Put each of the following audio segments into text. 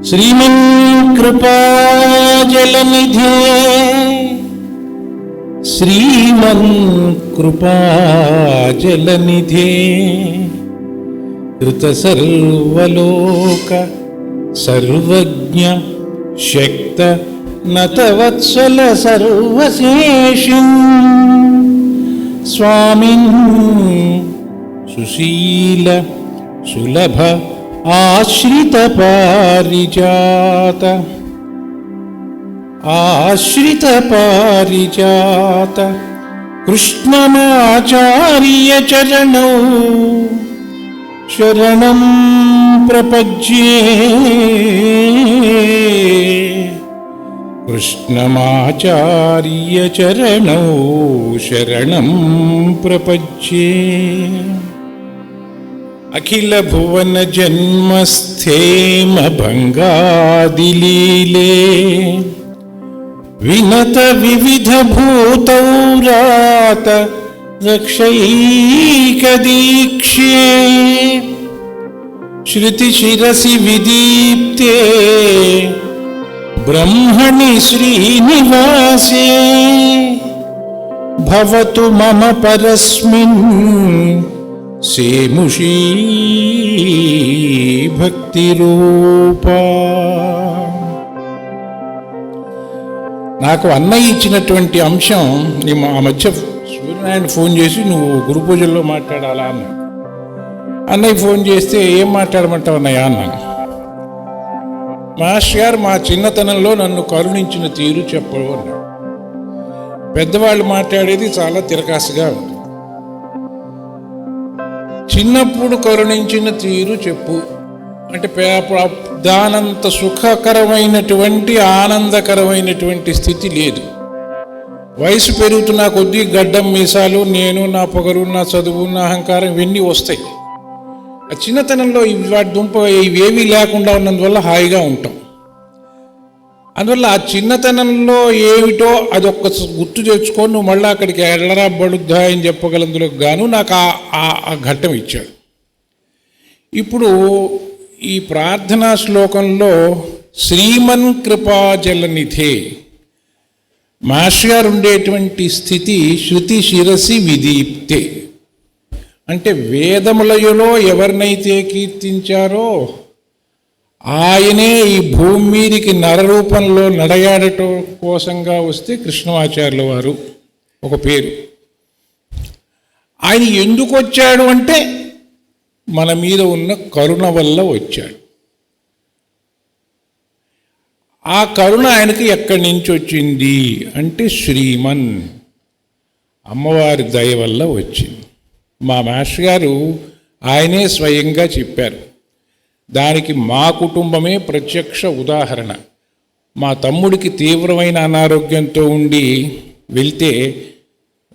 श्रीमन्कृपाजलनिधे श्रीमन्कृपाजलनिधे कृतसर्वलोक सर्वज्ञ शक्त नतवत्सल सर्वशेषिन् स्वामिन् सुशील सुलभ आश्रित पारिजात कृष्णमाचार्य चरणौ शरणं प्रपद्ये कृष्णमाचार्य चरणौ शरणं प्रपद्ये अखिल भुवन जन्मस्थेम भंगादिलीले विनत विविध भूतौरात रक्षैक दीक्षे श्रुति शिरसि विदीप्ते ब्रह्मणि श्रीनिवासे भवतु मम परस्मिन् సేముషీ భక్తి రూపా. నాకు అన్నయ్య ఇచ్చినటువంటి అంశం, ఆ మధ్య సూర్యనారాయణ ఫోన్ చేసి నువ్వు గురు పూజల్లో మాట్లాడాలా అన్నాడు. అన్నయ్య ఫోన్ చేస్తే ఏం మాట్లాడమంటావు అన్నయ్య అన్నాను. మాస్టర్ గారు మా చిన్నతనంలో నన్ను కరుణించిన తీరు చెప్పు అన్నాడు. పెద్దవాళ్ళు మాట్లాడేది చాలా తిరకాసుగా ఉంది. చిన్నప్పుడు కరుణించిన తీరు చెప్పు అంటే దానంత సుఖకరమైనటువంటి ఆనందకరమైనటువంటి స్థితి లేదు. వయసు పెరుగుతున్న కొద్దీ గడ్డం మీసాలు, నేను, నా పొగరు, నా చదువు, నా అహంకారం ఇవన్నీ వస్తాయి. ఆ చిన్నతనంలో వాటి దుంప ఇవేమీ లేకుండా ఉన్నందువల్ల హాయిగా ఉంటాం. అందువల్ల ఆ చిన్నతనంలో ఏమిటో అది ఒక్క గుర్తు తెచ్చుకొని నువ్వు మళ్ళీ అక్కడికి ఎల్లరా బడుద్దా అని చెప్పగలందులకు గాను నాకు ఆ ఘట్టం ఇచ్చాడు. ఇప్పుడు ఈ ప్రార్థనా శ్లోకంలో శ్రీమన్ కృపాజలనిధే మాస్టర్ గారు ఉండేటువంటి స్థితి శృతి శిరసి విదీప్తే అంటే వేదములయులో ఎవరినైతే కీర్తించారో ఆయనే ఈ భూమి మీదికి నరరూపంలో నడయాడటం కోసంగా వస్తే కృష్ణమాచార్యుల వారు ఒక పేరు. ఆయన ఎందుకు వచ్చాడు అంటే మన మీద ఉన్న కరుణ వల్ల వచ్చాడు. ఆ కరుణ ఆయనకి ఎక్కడి నుంచి వచ్చింది అంటే శ్రీమన్ అమ్మవారి దయ వల్ల వచ్చింది. మా మాస్టర్ గారు ఆయనే స్వయంగా చెప్పారు. దానికి మా కుటుంబమే ప్రత్యక్ష ఉదాహరణ. మా తమ్ముడికి తీవ్రమైన అనారోగ్యంతో ఉండి వెళ్తే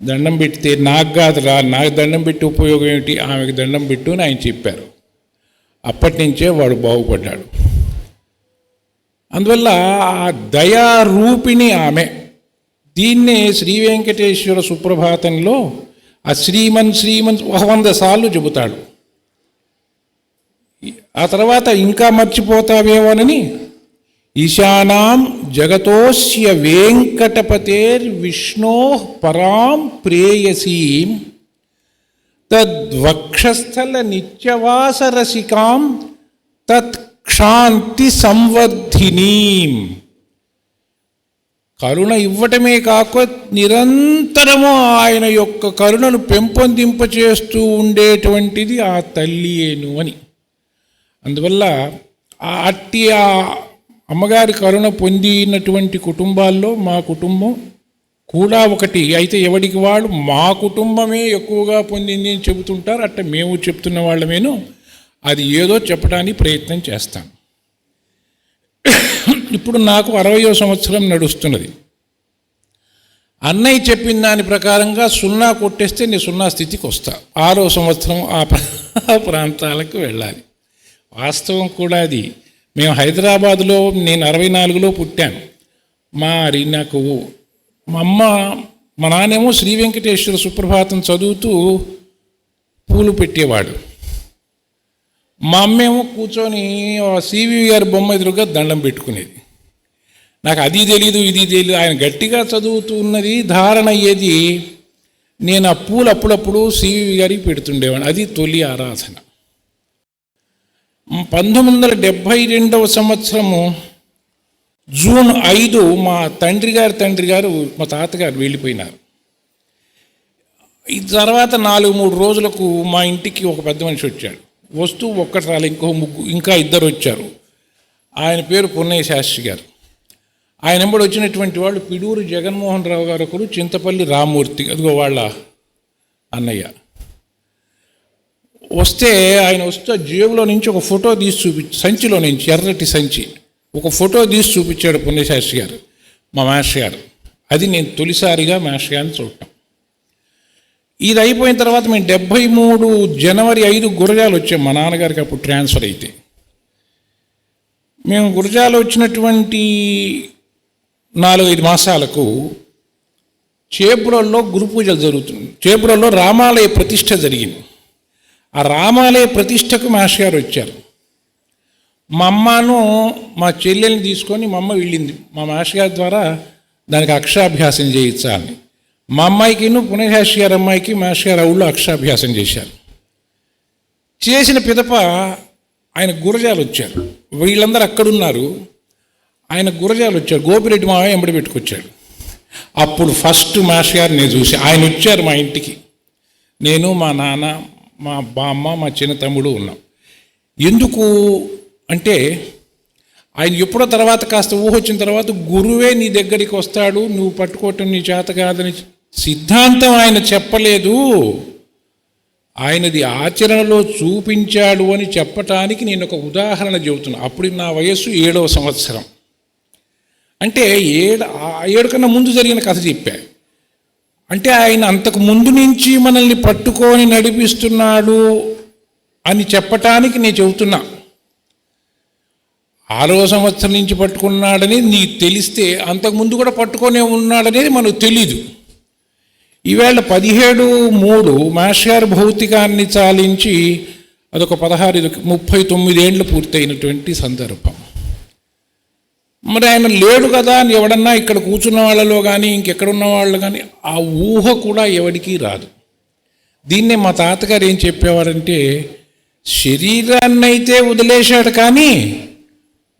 దండం పెడితే నాకు కాదురా, నాకు దండం పెట్టి ఉపయోగం ఏమిటి, ఆమెకు దండం పెట్టు అని ఆయన చెప్పారు. అప్పటి నుంచే వాడు బాగుపడ్డాడు. అందువల్ల ఆ దయారూపిణి ఆమె. దీన్నే శ్రీ వెంకటేశ్వర సుప్రభాతంలో ఆ శ్రీమన్ 100 సార్లు చెబుతాడు. ఆ తర్వాత ఇంకా మర్చిపోతావేమోనని ఈశానాం జగతోస్య వెంకటపతేర్ విష్ణో పరాం ప్రేయసీం తద్వక్షస్థల నిత్యవాసరసికాం తత్క్షాంతి సంవర్ధినీం. కరుణ ఇవ్వటమే కాక నిరంతరము ఆయన యొక్క కరుణను పెంపొందింపచేస్తూ ఉండేటువంటిది ఆ తల్లియేను అని. అందువల్ల అట్టి ఆ అమ్మగారి కరుణ పొందినటువంటి కుటుంబాల్లో మా కుటుంబం కూడా ఒకటి. అయితే ఎవడికి వాడు మా కుటుంబమే ఎక్కువగా పొందింది అని చెబుతుంటారు. అట్ట మేము చెప్తున్న వాళ్ళమేను అది ఏదో చెప్పడానికి ప్రయత్నం చేస్తాం. ఇప్పుడు నాకు 60వ సంవత్సరం నడుస్తున్నది. అన్నయ్య చెప్పిన దాని ప్రకారంగా 0 కొట్టేస్తే నేను 0 స్థితికి వస్తా. 6వ సంవత్సరం ఆ ప్రాంతాలకు వెళ్ళాలి. వాస్తవం కూడా అది. మేము హైదరాబాదులో, నేను 64లో పుట్టాను. నాకు మా నాన్నేమో శ్రీ వెంకటేశ్వర సుప్రభాతం చదువుతూ పూలు పెట్టేవాడు. మా అమ్మేమో కూర్చొని సివి గారి బొమ్మ ఎదురుగా దండం పెట్టుకునేది. నాకు అది తెలీదు ఇది తెలీదు. ఆయన గట్టిగా చదువుతున్నది ధారణ అయ్యేది. నేను ఆ పూలు అప్పుడప్పుడు సివి గారికి పెడుతుండేవాడిని. అది తొలి ఆరాధన. 1972 సంవత్సరము జూన్ 5 మా తండ్రి గారు మా తాతగారు వెళ్ళిపోయినారు. ఈ తర్వాత 4-3 రోజులకు మా ఇంటికి ఒక పెద్ద మనిషి వచ్చాడు. వస్తూ ఒక్కటి రాలి, ఇంకా 2 వచ్చారు. ఆయన పేరు పున్నయ్య శాస్త్రి గారు. ఆయన వెంబడి వచ్చినటువంటి వాళ్ళు పిడూరు జగన్మోహన్ రావు గారు ఒకరు, చింతపల్లి రామూర్తి, అదిగో వాళ్ళ అన్నయ్య. వస్తే ఆయన వస్తే జేబులో నుంచి ఒక ఫోటో తీసి సంచిలో నుంచి ఎర్రటి సంచి ఒక ఫోటో తీసి చూపించాడు పుణ్యశాస్త్రి గారు, మా మాస్టర్ గారు. అది నేను తొలిసారిగా మాస్టర్ గారిని చూడటం. ఇది అయిపోయిన తర్వాత మేము 73 జనవరి 5 గురజాలు వచ్చాం. మా నాన్నగారికి అప్పుడు ట్రాన్స్ఫర్ అయితే మేము గురజాలు వచ్చినటువంటి 4-5 మాసాలకు చేబ్రోల్లో గురు పూజలు జరుగుతుంది. చేబ్రోల్లో రామాలయ ప్రతిష్ఠ జరిగింది. ఆ రామాలయ ప్రతిష్టకు మాస్టర్ గారు వచ్చారు. మా అమ్మను మా చెల్లెల్ని తీసుకొని మా అమ్మ వెళ్ళింది. మా మాస్టర్ గారి ద్వారా దానికి అక్షరాభ్యాసం చేయించాలని. మా అమ్మాయికిను పుణ్యశాస్త్రి గారి అమ్మాయికి మాస్టర్ గారు ఊళ్ళో అక్షరాభ్యాసం చేశారు. చేసిన పిదప ఆయన గురజాలు వచ్చారు. వీళ్ళందరూ అక్కడున్నారు. ఆయన గురజాలు వచ్చారు. గోపిరెడ్డి మావయ్య ఎంబడి పెట్టుకొచ్చాడు. అప్పుడు ఫస్ట్ మాస్టర్ గారు నేను చూసి ఆయన వచ్చారు మా ఇంటికి. నేను, మా నాన్న, మా బామ్మ, మా చిన్న తమ్ముడు ఉన్నాం. ఎందుకు అంటే ఆయన ఎప్పుడో తర్వాత కాస్త వచ్చిన తర్వాత గురువే నీ దగ్గరికి వస్తాడు, నువ్వు పట్టుకోవటం నీ చేత కాదని సిద్ధాంతం ఆయన చెప్పలేదు, ఆయనది ఆచరణలో చూపించాడు అని చెప్పటానికి నేను ఒక ఉదాహరణ చెబుతున్నా. అప్పుడు నా వయస్సు 7వ సంవత్సరం. అంటే 7 కన్నా ముందు జరిగిన కథ చెప్పా. అంటే ఆయన అంతకు ముందు నుంచి మనల్ని పట్టుకొని నడిపిస్తున్నాడు అని చెప్పటానికి నేను చెబుతున్నా. 6వ సంవత్సరం నుంచి పట్టుకున్నాడని నీకు తెలిస్తే అంతకుముందు కూడా పట్టుకొనే ఉన్నాడనేది మనకు తెలీదు. ఈవేళ 17/3 మాస్టర్ గారు భౌతికాన్ని చాలించి అదొక 39 ఏళ్ళు పూర్తయినటువంటి సందర్భం. మరి ఆయన లేడు కదా అని ఎవడన్నా ఇక్కడ కూర్చున్న వాళ్ళలో కానీ ఇంకెక్కడున్న వాళ్ళు కానీ ఆ ఊహ కూడా ఎవరికీ రాదు. దీన్నే మా తాతగారు ఏం చెప్పేవారంటే, శరీరాన్ని అయితే వదిలేశాడు కానీ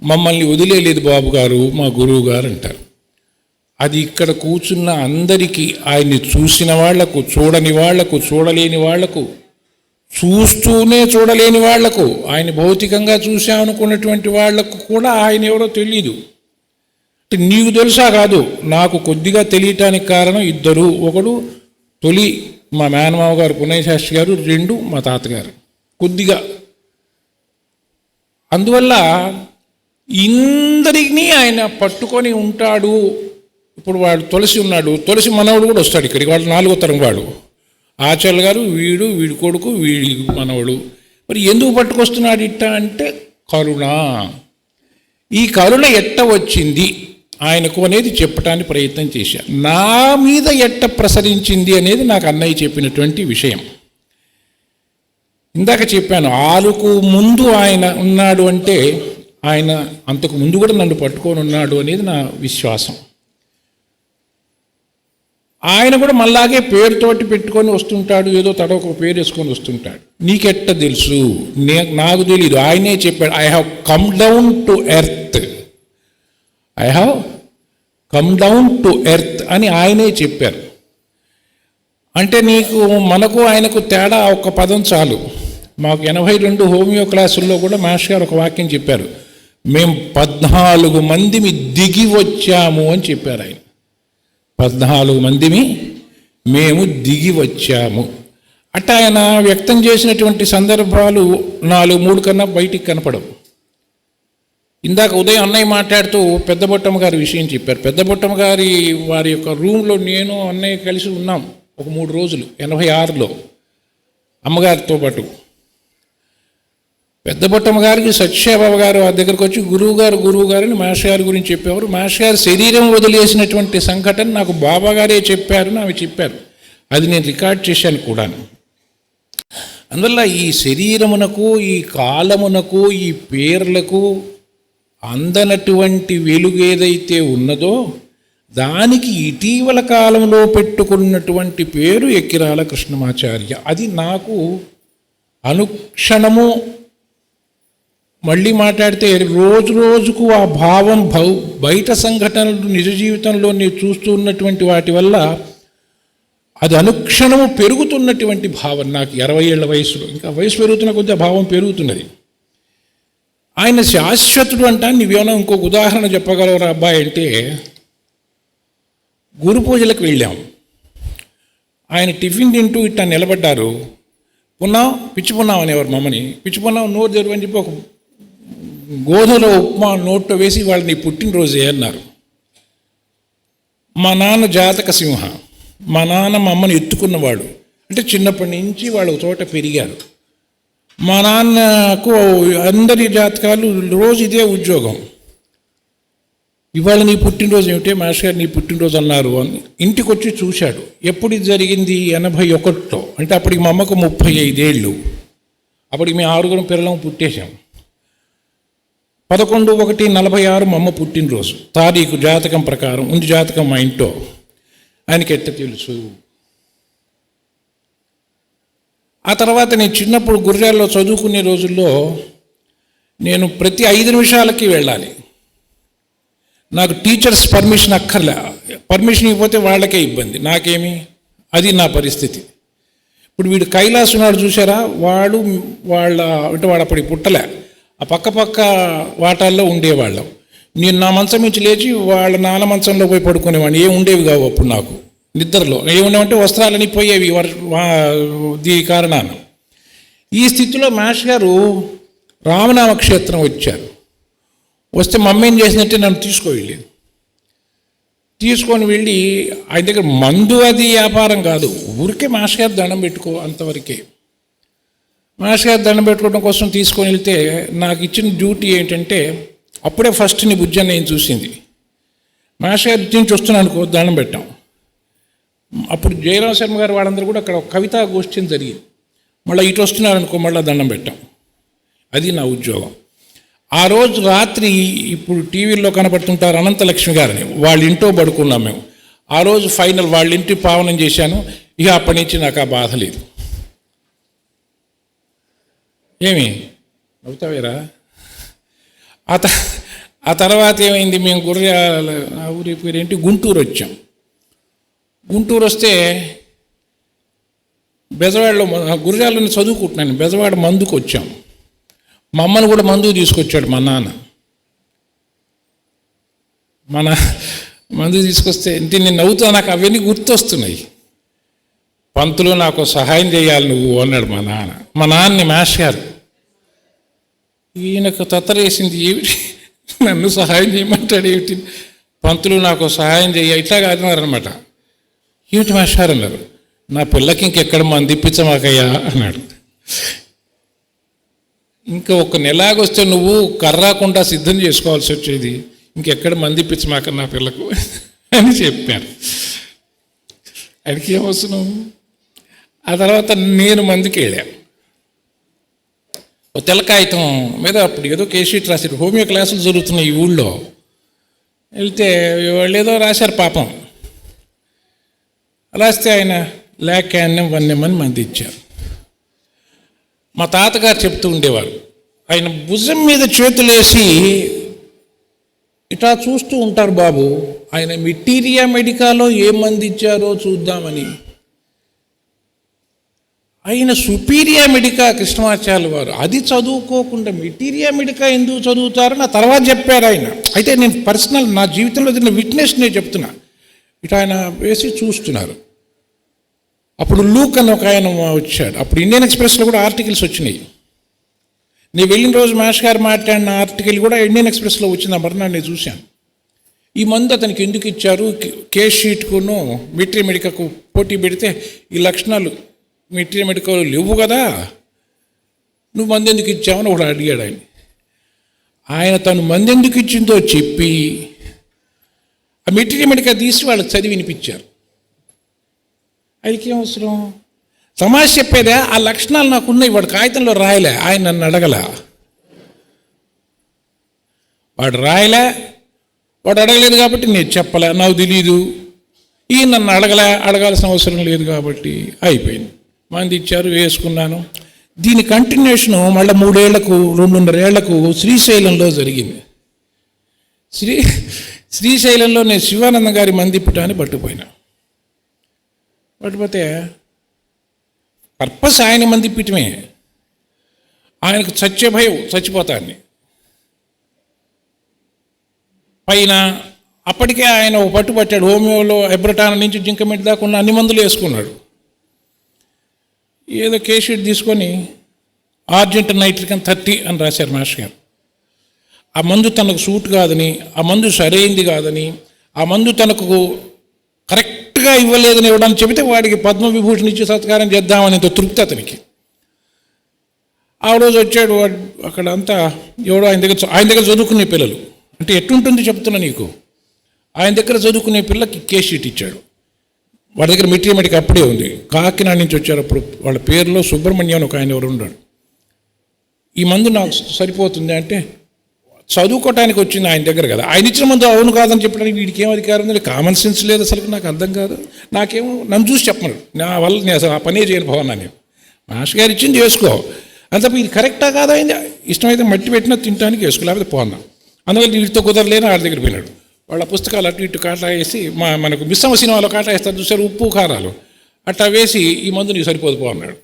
మమ్మల్ని వదిలేలేదు బాబు గారు, మా గురువు గారు అంటారు. అది ఇక్కడ కూర్చున్న అందరికీ, ఆయన్ని చూసిన వాళ్లకు, చూడని వాళ్లకు, చూడలేని వాళ్లకు, చూస్తూనే చూడలేని వాళ్లకు, ఆయన భౌతికంగా చూసామనుకున్నటువంటి వాళ్లకు కూడా ఆయన ఎవరో తెలీదు. నీకు తెలుసా కాదు, నాకు కొద్దిగా తెలియటానికి కారణం 2. ఒకడు తొలి మా మేనమావ గారు పున్నయ్య శాస్త్రి గారు, 2 మా తాతగారు కొద్దిగా. అందువల్ల ఇందరినీ ఆయన పట్టుకొని ఉంటాడు. ఇప్పుడు వాడు తులసి ఉన్నాడు, తులసి మనవడు కూడా వస్తాడు ఇక్కడికి, వాడు 4వ తరం వాడు. ఆచార్య గారు, వీడి కొడుకు, వీడి మనవడు. మరి ఎందుకు పట్టుకొస్తున్నాడు ఇట్ట అంటే కరుణ. ఈ కరుణ ఎట్ట వచ్చింది ఆయనకు అనేది చెప్పడానికి ప్రయత్నం చేశాను. నా మీద ఎట్ట ప్రసరించింది అనేది నాకు అన్నయ్య చెప్పినటువంటి విషయం. ఇందాక చెప్పాను, 6కు ముందు ఆయన ఉన్నాడు అంటే ఆయన అంతకు ముందు కూడా నన్ను పట్టుకొని ఉన్నాడు అనేది నా విశ్వాసం. ఆయన కూడా మళ్ళాగే పేరుతోటి పెట్టుకొని వస్తుంటాడు, ఏదో తడొక పేరు వేసుకొని వస్తుంటాడు. నీకెట్ట తెలుసు? నాకు తెలీదు, ఆయనే చెప్పాడు. I have come down to earth, I have come down to earth అని ఆయనే చెప్పారు. అంటే నీకు మనకు ఆయనకు తేడా ఒక పదం చాలు. మాకు 82 హోమియో క్లాసుల్లో కూడా మాస్టర్ గారు ఒక వాక్యం చెప్పారు, మేము 14 మందిమి దిగి వచ్చాము అని చెప్పారు ఆయన. 14 మందిమి మేము దిగి వచ్చాము. అట్ట ఆయన వ్యక్తం చేసినటువంటి సందర్భాలు 4-3 కన్నా బయటికి కనపడవు. ఇందాక ఉదయం అన్నయ్య మాట్లాడుతూ పెద్దబొట్టమ్మ గారి విషయం చెప్పారు. పెద్దబొట్టమ్మ గారి వారి యొక్క రూమ్లో నేను అన్నయ్య కలిసి ఉన్నాం ఒక 3 రోజులు 86లో అమ్మగారితో పాటు. పెద్దబొట్టమ్మ గారికి సత్యబాబు గారు ఆ దగ్గరకు వచ్చి గురువు గారు అని మాస్టర్ గారి గురించి చెప్పేవారు. మాస్టర్ గారు శరీరం వదిలేసినటువంటి సంఘటన నాకు బాబా గారే చెప్పారు, అవి చెప్పారు. అది నేను రికార్డ్ చేశాను కూడా. అందువల్ల ఈ శరీరమునకు, ఈ కాలమునకు, ఈ పేర్లకు అందనటువంటి వెలుగు ఏదైతే ఉన్నదో దానికి ఇటీవల కాలంలో పెట్టుకున్నటువంటి పేరు ఎక్కిరాల కృష్ణమాచార్య. అది నాకు అనుక్షణము, మళ్ళీ మాట్లాడితే రోజు రోజుకు ఆ భావం బయట సంఘటనలు నిజ జీవితంలో నేను చూస్తూ ఉన్నటువంటి వాటి వల్ల అది అనుక్షణము పెరుగుతున్నటువంటి భావం. నాకు 60 ఏళ్ల వయసులో, ఇంకా వయసు పెరుగుతున్న కొద్దీ ఆ భావం పెరుగుతున్నది. ఆయన శాశ్వతుడు అంటా. నీవేమైనా ఇంకొక ఉదాహరణ చెప్పగలవరా అబ్బాయి అంటే, గురు పూజలకు వెళ్ళాం. ఆయన టిఫిన్ తింటూ ఇట్లా నిలబడ్డారు. పున్నాం, పిచ్చి పున్నాం అనేవారు మమ్మని. పిచ్చి పున్నాం, నోరు తెరువు అని చెప్పి ఒక గోధుమలో ఉప్మా నోట్లో వేసి వాళ్ళని పుట్టినరోజే అన్నారు. మా నాన్న జాతక సింహ. మా నాన్న మా అమ్మని ఎత్తుకున్నవాడు. అంటే చిన్నప్పటి నుంచి వాళ్ళు ఒక చోట పెరిగారు. మా నాన్నకు అందరి జాతకాలు రోజు ఇదే ఉద్యోగం. ఇవాళ నీ పుట్టినరోజు ఏమిటే మాస్టర్ గారు నీ పుట్టినరోజు అన్నారు అని ఇంటికి వచ్చి చూశాడు. ఎప్పుడు ఇది జరిగింది? 81లో. అంటే అప్పటికి మా అమ్మకు 35 ఏళ్ళు. అప్పటికి మేము 6 పిల్లలం పుట్టేశాం. 11/1/46 మా అమ్మ పుట్టినరోజు తారీఖు జాతకం ప్రకారం ఉంది. జాతకం మా ఇంట్లో. ఆయనకి ఎట్ట తెలుసు? ఆ తర్వాత నేను చిన్నప్పుడు గుర్రాల్లో చదువుకునే రోజుల్లో నేను ప్రతి 5 నిమిషాలకి వెళ్ళాలి. నాకు టీచర్స్ పర్మిషన్ అక్కర్లే. పర్మిషన్ ఇవ్వకపోతే వాళ్ళకే ఇబ్బంది, నాకేమి. అది నా పరిస్థితి. ఇప్పుడు వీడు కైలాస్ ఉన్నాడు చూసారా, వాడు అంటే వాడు అప్పటికి పుట్టలే. ఆ పక్క వాటాల్లో ఉండేవాళ్ళం. నేను నా మంచం నుంచి లేచి వాళ్ళ నాన్న మంచంలో పోయి పడుకునేవాడిని. ఏం ఉండేవి కావు అప్పుడు నాకు నిద్రలో. ఏముండేవంటే వస్త్రాలని పోయేవి దీ కారణాన. ఈ స్థితిలో మాస్టర్ గారు రామనామ క్షేత్రం వచ్చారు. వస్తే మమ్మీ ఏం చేసినట్టే నన్ను తీసుకొని వెళ్ళి ఆయన దగ్గర మందు అది వ్యాపారం కాదు, ఊరికే మాస్టర్ గారు దండం పెట్టుకో అంతవరకే. మాస్టర్ గారు దండం పెట్టుకోవడం కోసం తీసుకొని వెళ్తే నాకు ఇచ్చిన డ్యూటీ ఏంటంటే, అప్పుడే ఫస్ట్ నీ బుజ్జని నేను చూసింది. మాస్టర్ గారు నుంచి వస్తున్నాను అనుకో, దండం పెట్టాం. అప్పుడు జయరామ శర్మ గారు వాళ్ళందరూ కూడా అక్కడ కవితా గోష్ఠి జరిగింది. మళ్ళీ ఇటు వస్తున్నారు అనుకో, మళ్ళీ దండం పెట్టాం. అది నా ఉద్యోగం. ఆ రోజు రాత్రి ఇప్పుడు టీవీల్లో కనపడుతుంటారు అనంతలక్ష్మి గారిని, వాళ్ళ ఇంట్లో పడుకున్నాం మేము. ఆ రోజు ఫైనల్ వాళ్ళ ఇంటి పావనం చేశాను. ఇక అప్పటి నుంచి నాకు ఆ బాధ లేదు. ఏమి అవుతావేరా? ఆ తర్వాత ఏమైంది, మేము ఊరి పేరేంటి గుంటూరు వచ్చాం. గుంటూరు వస్తే బెజవాడలో గురజాలని చదువుకుంటున్నాను. బెజవాడ మందుకు వచ్చాం. మా అమ్మను కూడా మందుకు తీసుకొచ్చాడు మా నాన్న. మందు తీసుకొస్తే ఇంటి నేను నవ్వుతా, నాకు అవన్నీ గుర్తొస్తున్నాయి. పంతులు నాకు సహాయం చేయాలి నువ్వు అన్నాడు మా నాన్న. మా నాన్నని మాస్టర్ గారు. ఈయనకు తత్తరేసింది, ఏమిటి నన్ను సహాయం చేయమంటాడు ఏమిటి, పంతులు నాకు సహాయం చేయ ఇట్లాగా అన్నారనమాట. ఏమిటి మాస్టర్ గారు అన్నారు. నా పిల్లకి ఇంకెక్కడ మంది ఇప్పించమాకయ్యా అన్నాడు. ఇంకా ఒక నెలాగొస్తే నువ్వు కర్రాకుండా సిద్ధం చేసుకోవాల్సి వచ్చేది, ఇంకెక్కడ మంది ఇప్పించమాక నా పిల్లకు అని చెప్పారు. ఆయనకి ఏమవసరం. ఆ తర్వాత నేను మందికి వెళ్ళాను. ఒక తెల్ల కాగితం మీద అప్పుడు ఏదో కేసీట్ రాశారు. హోమియో క్లాసులు జరుగుతున్నాయి ఈ ఊళ్ళో. వెళ్తే వాళ్ళు ఏదో రాశారు పాపం. రాస్తే ఆయన లేకన్నం వన్నెమ్మని మంది ఇచ్చారు. మా తాతగారు చెప్తూ ఉండేవారు, ఆయన భుజం మీద చేతులేసి ఇట్లా చూస్తూ ఉంటారు బాబు, ఆయన మెటీరియా మెడికాలో ఏ మంది ఇచ్చారో చూద్దామని. ఆయన సుపీరియా మెడికా కృష్ణమాచార్యుల వారు అది చదువుకోకుండా మెటీరియా మెడికా ఎందుకు చదువుతారో నా తర్వాత చెప్పారు ఆయన. అయితే నేను పర్సనల్ నా జీవితంలో దీన్ని విట్నెస్ నేను చెప్తున్నా. ఇట్లా ఆయన వేసి చూస్తున్నారు. అప్పుడు లూక్ అని ఒక ఆయన వచ్చాడు. అప్పుడు ఇండియన్ ఎక్స్ప్రెస్లో కూడా ఆర్టికల్స్ వచ్చినాయి. నేను వెళ్ళిన రోజు మాస్టర్ గారు మాట్లాడిన ఆర్టికల్ కూడా ఇండియన్ ఎక్స్ప్రెస్లో వచ్చింది. మరునాడు నేను చూశాను. ఈ మందు అతనికి ఎందుకు ఇచ్చారు, కేస్ షీట్కును మెటీరియల్ మెడికాకు పోటీ పెడితే ఈ లక్షణాలు మెటీరియల్ మెడికల్ లేవు కదా, నువ్వు మందు ఎందుకు ఇచ్చావని ఒకడు అడిగాడు ఆయన. ఆయన తను మందు ఎందుకు ఇచ్చిందో చెప్పి ఆ మెటీరియల్ మెడికా తీసి వాళ్ళకి చదివి వినిపించారు. ఆయనకి ఏం అవసరం? తమాష చెప్పేదే, ఆ లక్షణాలు నాకున్నాయి. వాడు కాగితంలో రాయలే, ఆయన నన్ను అడగల. వాడు రాయలే, వాడు అడగలేదు కాబట్టి నేను చెప్పలే, నాకు తెలీదు. ఈయన నన్ను అడగాల్సిన అవసరం లేదు కాబట్టి అయిపోయింది. మంది ఇచ్చారు, వేసుకున్నాను. దీని కంటిన్యూషను మళ్ళీ 3 ఏళ్లకు 2.5 ఏళ్లకు శ్రీశైలంలో జరిగింది. శ్రీశైలంలో నేను శివానంద గారి మందిపుటాన్ని పట్టుకుపోయినా. పట్టుపోతే పర్పస్ ఆయన మందిపిటమే. ఆయనకు చచ్చే భయం, చచ్చిపోతాన్ని. పైన అప్పటికే ఆయన పట్టుబట్టాడు. హోమియోలో ఎబ్రటాన్ నుంచి జింకమెట్ దాకా ఉన్న అన్ని మందులు వేసుకున్నాడు. ఏదో కేషీట్ తీసుకొని ఆర్జెంట్ నైట్రికన్ 30 అని రాశారు మాస్టర్ గారు. ఆ మందు తనకు సూట్ కాదని, ఆ మందు సరైంది కాదని, ఆ మందు తనకు కరెక్ట్గా ఇవ్వలేదని ఇవ్వడానికి చెబితే వాడికి పద్మవిభూషణ్ ఇచ్చి సత్కారం చేద్దామనేంత తృప్తి అతనికి. ఆ రోజు వచ్చాడు. అక్కడ అంతా ఎవడో ఆయన దగ్గర చదువుకునే పిల్లలు, అంటే ఎట్టుంటుంది చెప్తున్నా నీకు, ఆయన దగ్గర చదువుకునే పిల్లకి కేస్ షీట్ ఇచ్చాడు. వాడి దగ్గర మెటీరియల్ అప్పుడే ఉంది. కాకినాడ నుంచి వచ్చారు. అప్పుడు వాళ్ళ పేరులో సుబ్రహ్మణ్యం అని ఒక ఆయన ఎవరు ఉన్నాడు. ఈ మందు నాకు సరిపోతుంది అంటే, చదువుకోవటానికి వచ్చింది ఆయన దగ్గర కదా, ఆయన ఇచ్చిన మందు అవును కాదని చెప్పడానికి వీడికి ఏం అధికారం ఉంది? కామన్ సెన్స్ లేదు అసలు. నాకు అర్థం కాదు. నాకేమో నన్ను చూసి చెప్పమన్నాడు. నా వల్ల నేను అసలు ఆ పనే చేయను భవనా. నేను మాస్టర్ గారు ఇచ్చింది చేసుకో, అంత ఇది కరెక్టా కాదా అయింది. ఇష్టమైతే మట్టి పెట్టినా తినడానికి వేసుకో, లేకపోతే పోన్నా. అందువల్ల వీటితో కుదరలేని వాళ్ళ దగ్గర పోయినాడు. వాళ్ళ పుస్తకాలు అటు ఇటు కాటా వేసి, మనకు మిశ్రమ సినిమాలో కాటా వేస్తారు చూసారు, ఉప్పు కారాలు అట్లా వేసి, ఈ మందు నీకు సరిపోదు పో అన్నాడు.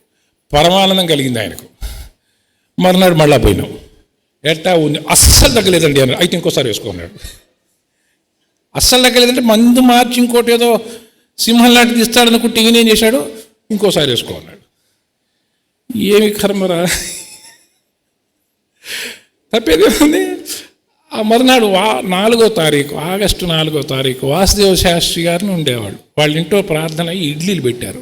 పరమానందం కలిగింది ఆయనకు. మర్నాడు మళ్ళా పోయినాం. ఎట్టా ఉంది, అస్సలు తగ్గలేదండి అన్నాడు. అయితే ఇంకోసారి వేసుకున్నాడు. అస్సలు తగ్గలేదంటే మందు మార్చి ఇంకోటి ఏదో సింహం లాంటి తీస్తాడనుకుంటే ఈయనేం చేశాడు, ఇంకోసారి వేసుకోన్నాడు. ఏమి కర్మరా, తప్పేది ఉంది. ఆ మరునాడు 4వ తారీఖు, ఆగస్టు 4వ తారీఖు వాసుదేవ శాస్త్రి గారిని ఉండేవాడు. వాళ్ళ ఇంట్లో ప్రార్థన ఇడ్లీలు పెట్టారు.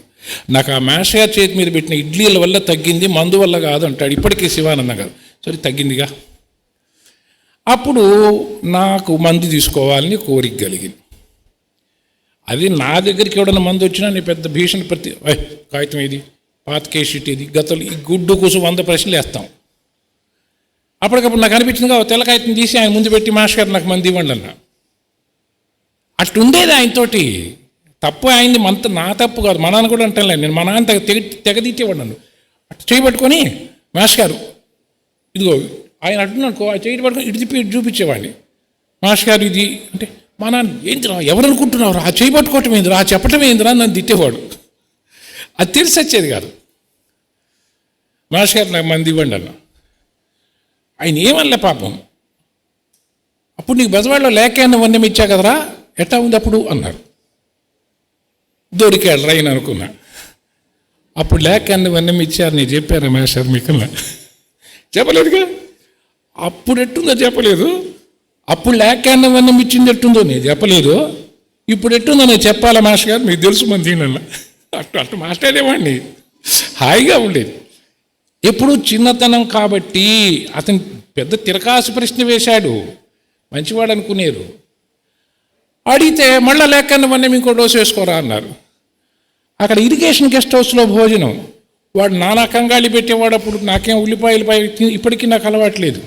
నాకు ఆ మాస్టర్ గారి చేతి మీద పెట్టిన ఇడ్లీల వల్ల తగ్గింది, మందు వల్ల కాదు అంటాడు ఇప్పటికీ శివానంద గారు. సరే తగ్గిందిగా. అప్పుడు నాకు మందు తీసుకోవాలని కోరిక కలిగింది. అది నా దగ్గరికి ఎవడన్నా మందు వచ్చినా నేను పెద్ద భీషణ కాగితం ఏది, పాత కేషీట్ ఇది, గతలు ఈ గుడ్డు కూసు 100 ప్రశ్నలు వేస్తాం. అప్పటికప్పుడు నాకు అనిపించిందిగా తెల్ల కాగితం తీసి ఆయన ముందు పెట్టి మాస్టర్ గారు నాకు మంది ఇవ్వండి అన్నా. అట్లుండేది ఆయనతోటి. తప్పు ఆయనది, నా తప్పు కాదు. మా నాన్న కూడా అంటానులే, నేను మా నాన్న తెగదీట్టేవాడు నన్ను. అటు చేయబట్టుకొని మాస్టర్ గారు ఇదిగో ఆయన అంటున్నాను, ఆ చేయి పట్టుకొని ఇటు తిప్పి ఇటు చూపించేవాడిని. మాస్టర్ గారు ఇది అంటే, మా నాన్న ఏంటిరా ఎవరు అనుకుంటున్నావు, ఆ చేయి పట్టుకోవటం ఏందిరా, ఆ చెప్పటం ఏందిరా నన్ను తిట్టేవాడు. అది తెలిసి వచ్చేది కాదు. మాస్టర్ గారు నాకు మంది ఇవ్వండి అన్న. ఆయన ఏమనలే పాపం. అప్పుడు నీకు బెజవాడలో లేఖాన్ని వన్యం ఇచ్చా కదరా, ఎట్టా ఉంది అప్పుడు అన్నారు. దొరికాడు రైన్ అనుకున్నా. అప్పుడు లేఖాన్ని వన్యం ఇచ్చారు, నేను చెప్పాను మాస్టర్ మీకన్నా చెప్పలేదుగా. అప్పుడు ఎట్టుందో చెప్పలేదు. అప్పుడు లేఖాన్ని వన్యం ఇచ్చింది ఎట్టుందో నేను చెప్పలేదు. ఇప్పుడు ఎట్టుందో నేను చెప్పాలా మాస్టర్ గారు, మీకు తెలుసు మంది నన్న అటు మాట్లాడేవాడిని, హాయిగా ఉండేది. ఎప్పుడు చిన్నతనం కాబట్టి అతను పెద్ద తిరకాసు ప్రశ్న వేశాడు, మంచివాడు అనుకునేరు. అడిగితే మళ్ళీ లేకన్నా వన్యం ఇంకో డోసు వేసుకోరా అన్నారు. అక్కడ ఇరిగేషన్ గెస్ట్ హౌస్లో భోజనం, వాడు నానా కంగాళి పెట్టేవాడు. అప్పుడు నాకేం ఉల్లిపాయలు ఇప్పటికీ నాకు అలవాట్లేదు.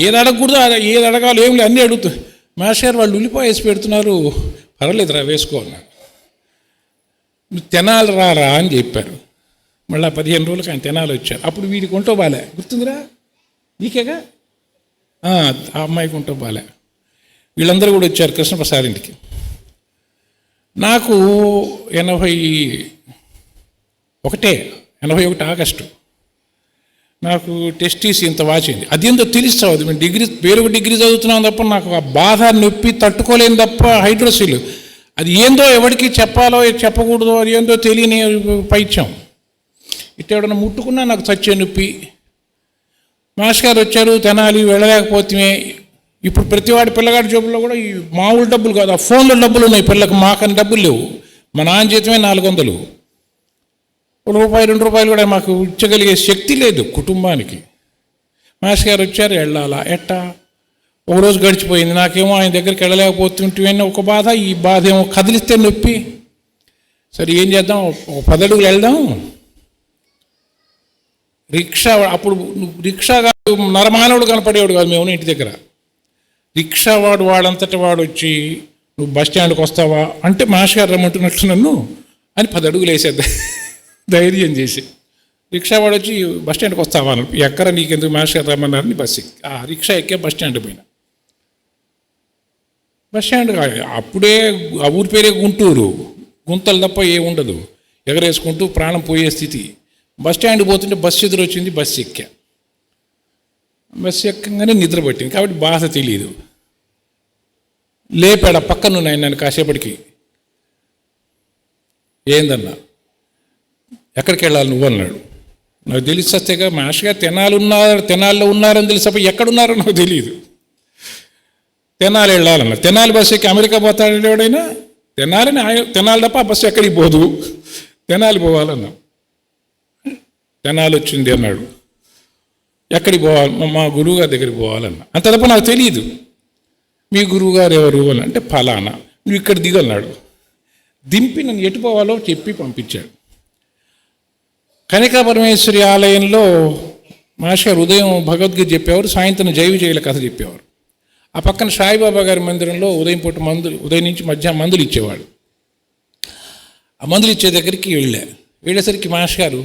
ఏది అడగకూడదు, ఏది అడగాలి ఏం లేదు అన్నీ అడుగుతారు. మాస్టర్ గారు వాళ్ళు ఉల్లిపాయ వేసి పెడుతున్నారు, పర్వాలేదురా వేసుకో అన్నారు. తెనాలి రారా అని చెప్పారు. మళ్ళీ 15 రోజులకు ఆయన తెనాలి వచ్చారు. అప్పుడు వీడికి ఒంటో బాలే, గుర్తుందిరా నీకేగా, ఆ అమ్మాయికి ఒంటో బాలే. వీళ్ళందరూ కూడా వచ్చారు కృష్ణప్రసాద్ ఇంటికి. నాకు 81 ఆగస్టు నాకు టెస్టీస్ ఇంత వాచింది. అదేందో తెలుస్తావు, మేము డిగ్రీ చదువుతున్నాం తప్ప నాకు ఆ బాధ నొప్పి తట్టుకోలేని తప్ప హైడ్రోసిల్ అది ఏందో ఎవరికి చెప్పాలో చెప్పకూడదో అది ఏందో తెలియని పైచ్చాం. ఇట్లా ఎవడన్నా ముట్టుకున్నా నాకు చచ్చే నొప్పి. మాస్టర్ గారు వచ్చారు, తెనాలి వెళ్ళలేకపోతే. ఇప్పుడు ప్రతివాడి పిల్లగాడి జోబుల్లో కూడా ఈ మామూలు డబ్బులు కాదు, ఆ ఫోన్లో డబ్బులు ఉన్నాయి పిల్లలకు. మాకని డబ్బులు లేవు. మా నాన్న జీతమే 400. ₹1, ₹2 కూడా మాకు ఇచ్చగలిగే శక్తి లేదు కుటుంబానికి. మాస్టర్ గారు వచ్చారు, వెళ్ళాలా ఎట్టా. ఒకరోజు గడిచిపోయింది. నాకేమో ఆయన దగ్గరికి వెళ్ళలేకపోతుంటే ఒక బాధ, ఈ బాధ ఏమో కదిలిస్తే నొప్పి. సరే ఏం చేద్దాం, 10 అడుగులు వెళ్దాం. రిక్షా అప్పుడు రిక్షా నరమానవుడు కనపడేవాడు కాదు మేము ఇంటి దగ్గర. రిక్షా వాడంతటి వాడు వచ్చి నువ్వు బస్ స్టాండ్కి వస్తావా అంటే మాస్టర్ గారు రమ్మంటున్నట్లు నన్ను అని 10 అడుగులు వేసేద్దా ధైర్యం చేసి. రిక్షా వాడు వచ్చి బస్ స్టాండ్కి వస్తావా అని, ఎక్కడ నీకెందుకు మాస్టర్ గారు రమ్మన్నారని బస్ ఎక్కి ఆ రిక్షా ఎక్కే బస్ స్టాండ్ పోయినా. బస్ స్టాండ్ అప్పుడే ఆ ఊరి పేరే గుంటూరు, గుంతలు తప్ప ఏముండదు, ఎగరేసుకుంటూ ప్రాణం పోయే స్థితి. బస్ స్టాండ్ పోతుంటే బస్సు ఎదురు వచ్చింది, బస్సు ఎక్కా. బస్సు ఎక్కగానే నిద్ర పట్టింది కాబట్టి బాధ తెలియదు. లేపాడు పక్కన నన్ను కాసేపటికి. ఏందన్నా, ఎక్కడికి వెళ్ళాలి నువ్వు అన్నాడు. నాకు తెలిసి వస్తేగా మాస్టర్ గారు తెనాల్లో ఉన్నారని తెలిసి ఎక్కడున్నారో నాకు తెలియదు. తెనాలి వెళ్ళాలన్నా, తెనాలి బస్సు ఎక్కి అమెరికా పోతాడు ఎవడైనా, తెనాలి తప్ప ఆ బస్సు ఎక్కడికి పోదు, తెనాలి పోవాలన్నా. తెనాలి వచ్చింది అన్నాడు. ఎక్కడికి పోవాలి, మా గురువుగారి దగ్గరికి పోవాలన్నా. అంత తప్ప నాకు తెలియదు. మీ గురువుగారు ఎవరు అని అంటే ఫలానా, నువ్వు ఇక్కడ దిగన్నాడు. దింపి నన్ను ఎటు పోవాలో చెప్పి పంపించాడు. కనికా పరమేశ్వరి ఆలయంలో మాస్టర్ గారు ఉదయం భగవద్గీత చెప్పేవారు, సాయంత్రం జైవిజయుల కథ చెప్పేవారు. ఆ పక్కన సాయిబాబా గారి మందిరంలో ఉదయం పూట ఉదయం నుంచి మధ్యాహ్నం మందులు ఇచ్చేవాడు. ఆ మందులు ఇచ్చే దగ్గరికి వెళ్ళేసరికి మాస్టర్ గారు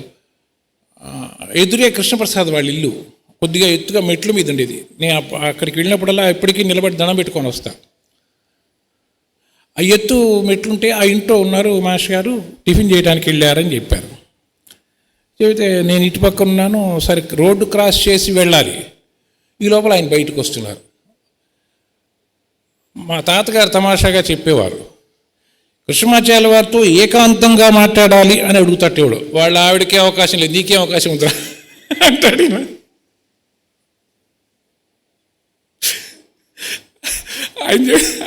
ఎదురే కృష్ణప్రసాద్ వాళ్ళ ఇల్లు, కొద్దిగా ఎత్తుగా మెట్ల మీద ఉండేది. నేను అక్కడికి వెళ్ళినప్పుడల్లా ఎప్పటికీ నిలబడి దండం పెట్టుకొని వస్తా. ఆ ఎత్తు మెట్లుంటే ఆ ఇంట్లో ఉన్నారు మాస్టర్ గారు, టిఫిన్ చేయడానికి వెళ్ళారని చెప్పారు. చెబితే నేను ఇటు పక్కన ఉన్నాను, సరే రోడ్డు క్రాస్ చేసి వెళ్ళాలి. ఈ లోపల ఆయన బయటకు వస్తున్నారు. మా తాతగారు తమాషాగా చెప్పేవారు, కృష్ణమాచార్య వారితో ఏకాంతంగా మాట్లాడాలి అని అడుగుతాటేవాడు. వాళ్ళ ఆవిడకే అవకాశం లేదు, నీకే అవకాశం ఉందా అంటాడు.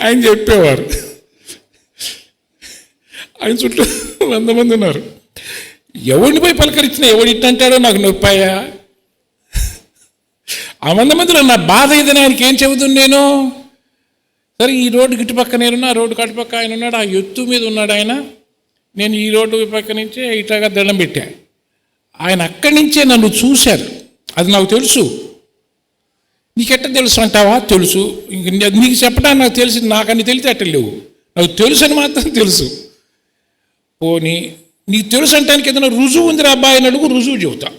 ఆయన చెప్పేవారు. ఆయన చుట్టూ 100 మంది ఉన్నారు. ఎవడిని పోయి పలకరించినా ఎవడు ఇట్టంటాడో నాకు నొప్పాయా. ఆ 100 మందిలో నా బాధ ఇదని ఆయనకి ఏం చెబుతుంది నేను. సరే ఈ రోడ్డు ఇటుపక్క నేనున్నా, ఆ రోడ్డు కటుపక్క ఆయన ఉన్నాడు, ఆ ఎత్తు మీద ఉన్నాడు ఆయన. నేను ఈ రోడ్డు పక్క నుంచే ఇట్లాగా దండం పెట్టా. ఆయన అక్కడి నుంచే నన్ను చూశారు. అది నాకు తెలుసు. నీకెట్ట తెలుసు అంటావా? తెలుసు. ఇంక నీకు చెప్పడానికి నాకు తెలిసి, నాకన్నీ తెలితే అట్ట లేవు, నాకు తెలుసు అని మాత్రం తెలుసు. పోనీ నీకు తెలుసు అంటానికి ఏదైనా రుజువు ఉంది అబ్బాయి అని అడుగు, రుజువు చెబుతా.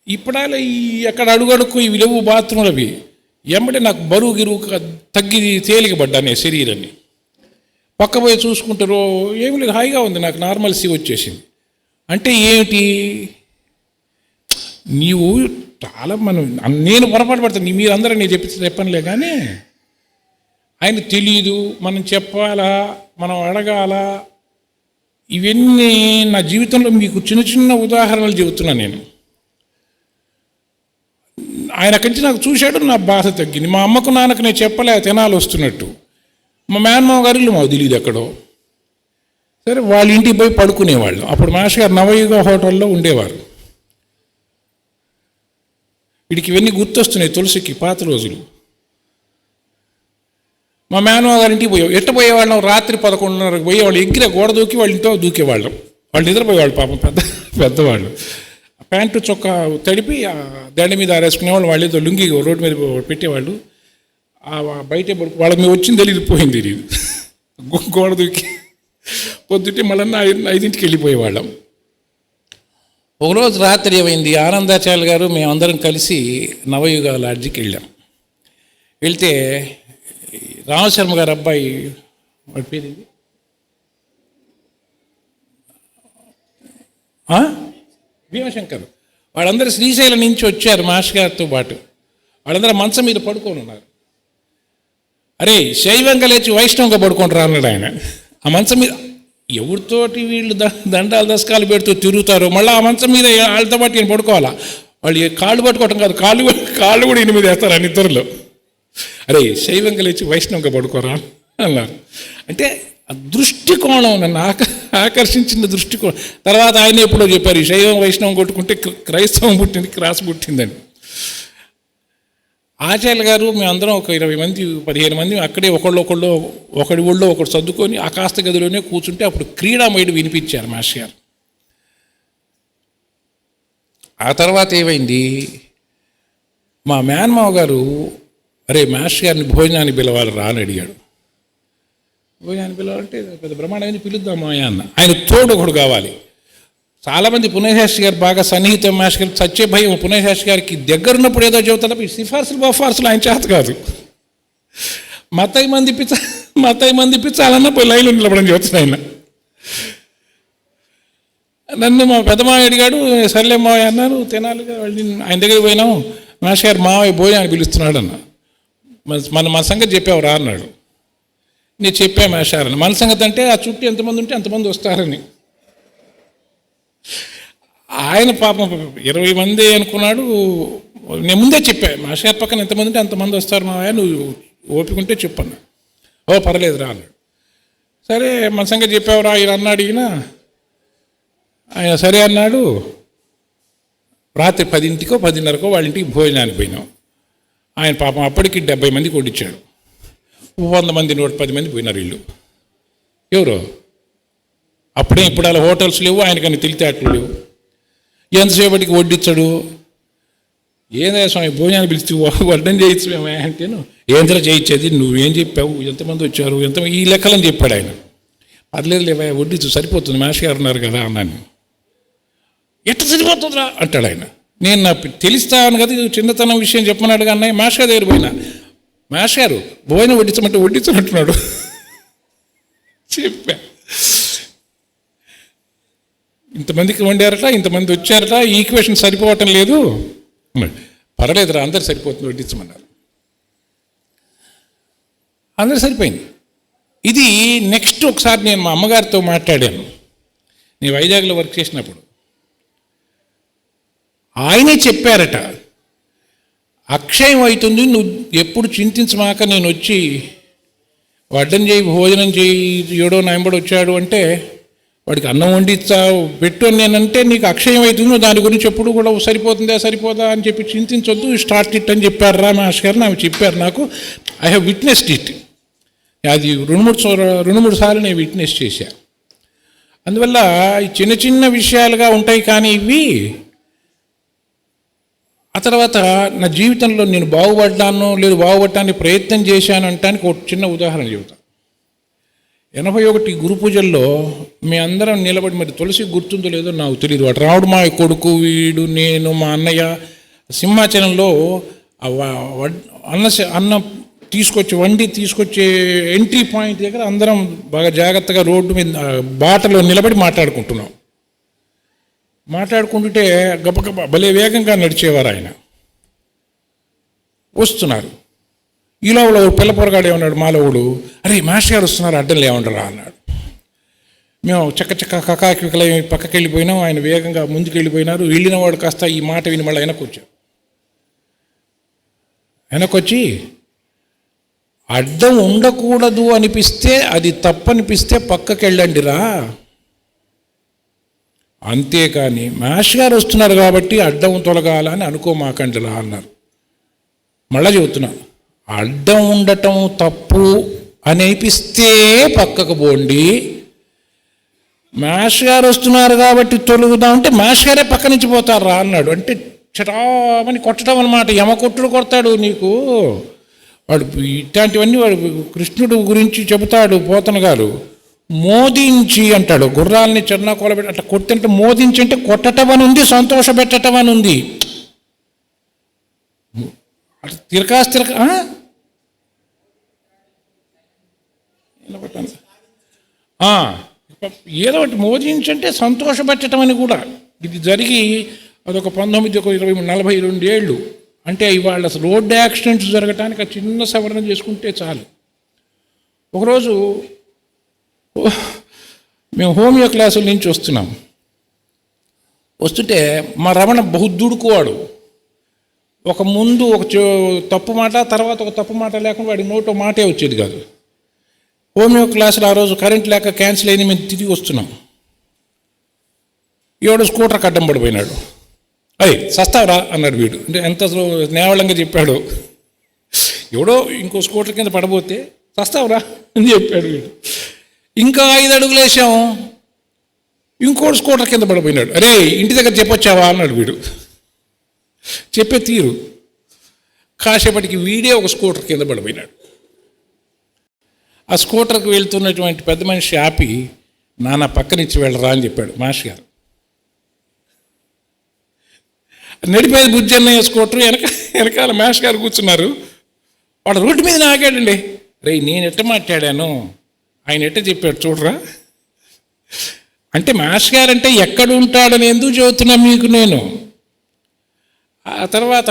ఇప్పుడాల ఈ ఎక్కడ అడుగడుకు ఇవి లేవు బాత్రూంలు అవి. ఎమ్మటే నాకు బరువు గిరువు తగ్గి తేలికబడ్డానే శరీరాన్ని. పక్క పోయి చూసుకుంటారో ఏమి లేదు, హాయిగా ఉంది, నాకు నార్మల్సీ వచ్చేసింది. అంటే ఏమిటి, నీవు చాలా నేను పొరపాటు పడతాను, మీరందరూ నేను చెప్పనులే, కానీ ఆయన తెలియదు, మనం చెప్పాలా, మనం అడగాలా. ఇవన్నీ నా జీవితంలో మీకు చిన్న చిన్న ఉదాహరణలు చెబుతున్నాను నేను. ఆయన అక్కడి నుంచి నాకు చూశాడు, నా బాధ తగ్గింది. మా అమ్మకు నాన్నకు నేను చెప్పలే తెనాలి వస్తున్నట్టు. మా మేనమావ గారు ఇల్లు మాకు తెలియదు ఎక్కడో. సరే వాళ్ళ ఇంటికి పోయి పడుకునేవాళ్ళు. అప్పుడు మాస్టర్ గారు నవయుగ హోటల్లో ఉండేవారు. వీడికి ఇవన్నీ గుర్తొస్తున్నాయి తులసికి, పాత రోజులు. మా మేనమావ గారి ఇంటికి పోయాం. ఎట్ట పోయేవాళ్ళం, రాత్రి 11:30కి పోయేవాళ్ళు. ఎగ్గిర గోడ దూకి వాళ్ళ ఇంట్లో దూకేవాళ్ళం. వాళ్ళు నిద్రపోయేవాళ్ళు పాపం, పెద్దవాళ్ళు. ప్యాంటు చొక్కా తడిపి దండ మీద ఆరేసుకునేవాళ్ళు. వాళ్ళు ఏదో లుంగి రోడ్డు మీద పెట్టేవాళ్ళు. బయటే వాళ్ళకి మేము వచ్చింది తెలియదు, పోయింది తెలియదు. గోడ దూకి పొద్దుటే మళ్ళీ 5ంటికి వెళ్ళిపోయేవాళ్ళం. ఒకరోజు రాత్రి ఏమైంది, ఆనందాచార్య గారు మేమందరం కలిసి నవయుగ లాడ్జికి వెళ్ళాం. వెళ్తే రామశర్మ గారు అబ్బాయి, వాడి పేరు భీమశంకర్, వాళ్ళందరూ శ్రీశైలం నుంచి వచ్చారు మాస్టర్ గారితో పాటు. వాళ్ళందరూ మంచం మీద పడుకొని ఉన్నారు. అరే శైవంగా లేచి వైష్ణవంగా పడుకుంటారా అన్నాడు ఆయన. ఆ మంచం మీద ఎవరితోటి వీళ్ళు దండాలు దశకాలు పెడుతూ తిరుగుతారు, మళ్ళీ ఆ మంచం మీద వాళ్ళతో పాటు నేను పడుకోవాలా. వాళ్ళు కాళ్ళు పట్టుకోవటం కాదు, కాళ్ళు కూడా 8 వేస్తారు ఆ నిద్రలో. అరే శైవంగా లేచి వైష్ణవంగా పడుకోరా అన్నారు. అంటే ఆ దృష్టికోణం నన్ను ఆకర్షించిన దృష్టికోణం. తర్వాత ఆయన ఎప్పుడో చెప్పారు, ఈ శైవం వైష్ణవం కొట్టుకుంటే క్రైస్తవం పుట్టింది, క్రాస్ పుట్టిందని. ఆచార్యులు గారు మేమందరం ఒక 20 మంది 15 మంది అక్కడే ఒకడి ఊళ్ళో ఒకడు సర్దుకొని ఆ కాస్త గదిలోనే కూర్చుంటే అప్పుడు క్రీడామయుడు వినిపించారు మాస్టర్ గారు. ఆ తర్వాత ఏమైంది, మా మేనమావ గారు అరే మాస్టర్ గారిని భోజనానికి పిలవాలి రా అని అడిగాడు. భోజనానికి పిలవాలంటే పెద్ద బ్రహ్మాండమైన పిలుద్దామా అన్న. ఆయన తోడు ఒకడు కావాలి. చాలామంది పుణ్యశాస్త్రి గారు బాగా సన్నిహితం మాస్టర్ గారికి సత్య భయం. పుణ్యశాస్త్రి గారికి దగ్గరున్నప్పుడు ఏదో చెబుతా సిఫార్సులు బఫార్సులు ఆయన చేత కాదు. మతయి మంది పిచ్చాలన్నా పోయి లైన్లో నిలబడని చెబుతున్నా ఆయన. నన్ను మా పెద్దమావయ్య అడిగాడు, సర్లే మావయ్య అన్నారు, తినాలిగా. ఆయన దగ్గరికి పోయినాం, మాస్టర్ గారు మావయ్య భోజనాన్ని పిలుస్తున్నాడు అన్న. మన సంగతి చెప్పావు రా అన్నాడు. నేను చెప్పా మాస్టర్ అని. మన సంగతి అంటే ఆ చుట్టూ ఎంతమంది ఉంటే అంతమంది వస్తారని. ఆయన పాపం 20 మంది అనుకున్నాడు. నేను ముందే చెప్పా, మాస్టర్ గారి పక్కన ఎంతమంది ఉంటే అంతమంది వస్తారు మావయ్య, నువ్వు ఓపికంటే చెప్పన్నా. ఓ పర్లేదు రా అన్నాడు. సరే మన సంగతి చెప్పావు రా ఇలా అన్నాడు. ఆయన సరే అన్నాడు. రాత్రి 10ంటికో 10:30కో వాళ్ళ ఇంటికి భోజనానికి పోయినాం. ఆయన పాపం అప్పటికి 70 మందికి వడ్డించాడు. 100 మంది 110 మంది పోయినారు వీళ్ళు. ఎవరు అప్పుడే ఇప్పుడు అలా హోటల్స్ లేవు, ఆయనకని తెలితేటలు లేవు. ఎంతసేపటికి వడ్డించాడు. ఏందా స్వామి భోజనాన్ని పిలిచి వడ్డం చేయొచ్చు మేము అంటేను, ఏంద్ర చేయించేది నువ్వేం చెప్పావు, ఎంతమంది వచ్చారు, ఈ లెక్కలని చెప్పాడు ఆయన. పర్లేదు లేవా వడ్డించు సరిపోతుంది మాస్టర్ గారు ఉన్నారు కదా అన్నాను. ఎట్లా సరిపోతుందిరా అంటాడు ఆయన. నేను నా తెలుస్తాను కదా చిన్నతనం విషయం చెప్పమన్నాడు అన్నయ్య. మాస్టర్ గారి దగ్గర పోయినా, మాస్టర్ గారు భోజనం వడ్డించమంటే వడ్డించమంటున్నాడు. చెప్పా ఇంతమందికి వండారట, ఇంతమంది వచ్చారట, ఈక్వేషన్ సరిపోవటం లేదు. పర్వాలేదురా అందరు సరిపోతుంది వడ్డించమన్నారు. అందరు సరిపోయింది. ఇది నెక్స్ట్ ఒకసారి నేను మా అమ్మగారితో మాట్లాడాను. నేను వైజాగ్లో వర్క్ చేసినప్పుడు ఆయనే చెప్పారట, అక్షయం అవుతుంది, నువ్వు ఎప్పుడు చింతించమాక నేను వచ్చి వడ్డం చేయి భోజనం చేయి, ఏడో నయంబడి వచ్చాడు అంటే వాడికి అన్నం వండిస్తా పెట్టు అని నేనంటే నీకు అక్షయం అవుతుంది, నువ్వు దాని గురించి ఎప్పుడు కూడా సరిపోతుందా సరిపోదా అని చెప్పి చింతించొద్దు, స్టార్ట్ ఇట్ అని చెప్పారు రా మాస్టర్ గారు. నాకు చెప్పారు, నాకు ఐ హ్యావ్ విట్నెస్డ్ ఇట్. అది 2-3 సార్లు నేను విట్నెస్ చేశా. అందువల్ల ఈ చిన్న చిన్న విషయాలుగా ఉంటాయి, కానీ ఇవి ఆ తర్వాత నా జీవితంలో నేను బాగుపడ్డాను లేదు బాగుపడటానికి ప్రయత్నం చేశాను అంటానికి ఒక చిన్న ఉదాహరణ చెబుతాను. 81 గురు పూజల్లో మీ అందరం నిలబడి, మరి తులసి గుర్తుందో లేదో నాకు తెలియదు, వాడు రాముడు మా కొడుకు వీడు నేను మా అన్నయ్య సింహాచలంలో అన్నం తీసుకొచ్చే ఎంట్రీ పాయింట్ దగ్గర అందరం బాగా జాగ్రత్తగా రోడ్డు మీద బాటలో నిలబడి మాట్లాడుకుంటుంటే గబగబా భలే వేగంగా నడిచేవారు ఆయన. వస్తున్నారు. ఈలో పిల్ల పొరగాడు ఏమన్నాడు మాలోవుడు, అరే మాస్టర్ గారు వస్తున్నారు అడ్డం లేవండరా అన్నాడు. మేము చక్క కకాకికలై పక్కకి వెళ్ళిపోయినాం. ఆయన వేగంగా ముందుకు వెళ్ళిపోయినారు. వెళ్ళిన వాడు కాస్త ఈ మాట విని మళ్ళీ వెనకొచ్చి అడ్డం ఉండకూడదు అనిపిస్తే, అది తప్పనిపిస్తే పక్కకి వెళ్ళండిరా, అంతేకాని మాస్టర్ గారు వస్తున్నారు కాబట్టి అడ్డం తొలగాలని అనుకోమాకండిరా అన్నారు. మళ్ళా చెబుతున్నా, అడ్డం ఉండటం తప్పు అనిపిస్తే పక్కకు పోండి, మాస్టర్ గారు వస్తున్నారు కాబట్టి తొలుగుదామంటే మాస్టర్ గారే పక్క నుంచి పోతారా అన్నాడు. అంటే చటామని కొట్టడం అనమాట. యమకొట్టుడు కొడతాడు నీకు వాడు. ఇట్లాంటివన్నీ వాడు కృష్ణుడు గురించి చెబుతాడు పోతన గారు. మోదించి అంటాడు, గుర్రాలని చెన్నాకోలబెట్టి అట్లా కొట్టింటే మోదించి అంటే కొట్టటం అని ఉంది, సంతోష పెట్టడం అని ఉంది. ఏదో ఒకటి మోదించంటే సంతోషపెట్టడం అని కూడా. ఇది జరిగి అదొక 19-20-42 ఏళ్ళు. అంటే ఇవాళ రోడ్డు యాక్సిడెంట్స్ జరగటానికి ఆ చిన్న సవరణ చేసుకుంటే చాలు. ఒకరోజు మేము హోమియో క్లాసుల నుంచి వస్తుంటే మా రమణ బహుద్దుడుకువాడు. ముందు ఒక తప్పు మాట, తర్వాత ఒక తప్పు మాట లేకుండా వాడి నోటో మాటే వచ్చేది కాదు. హోమియో క్లాసులు ఆ రోజు కరెంట్ లేక క్యాన్సిల్ అయింది, మేము తిరిగి వస్తున్నాం. ఈవాడు స్కూటర్ అడ్డం పడిపోయినాడు. అయ్యి సస్తావరా అన్నాడు వీడు. అంటే ఎంత నేవళంగా చెప్పాడు. ఎవడో ఇంకో స్కూటర్ కింద పడబోతే చస్తావురా అని చెప్పాడు వీడు. ఇంకా 5 అడుగులు వేసాం, ఇంకోటి స్కూటర్ కింద పడిపోయినాడు. అరే ఇంటి దగ్గర చెప్పొచ్చావా అన్నాడు వీడు. చెప్పే తీరు. కాసేపటికి వీడే ఒక స్కూటర్ కింద పడిపోయినాడు. ఆ స్కూటర్కి వెళ్తున్నటువంటి పెద్ద మనిషి ఆపి, నాన్న పక్కనిచ్చి వెళ్ళరా అని చెప్పాడు మాస్టర్ గారు. నడిపేది బుజ్జన్నయ్య స్కూటర్, వెనకాల మాస్టర్ గారు కూర్చున్నారు. వాడు రోడ్డు మీద ఆగాడండి. రే నేను ఎట్ట మాట్లాడాను, ఆయన ఎట్ట చెప్పాడు చూడరా అంటే. మాస్టర్ గారు అంటే ఎక్కడ ఉంటాడని ఎందుకు చెబుతున్నా మీకు నేను. ఆ తర్వాత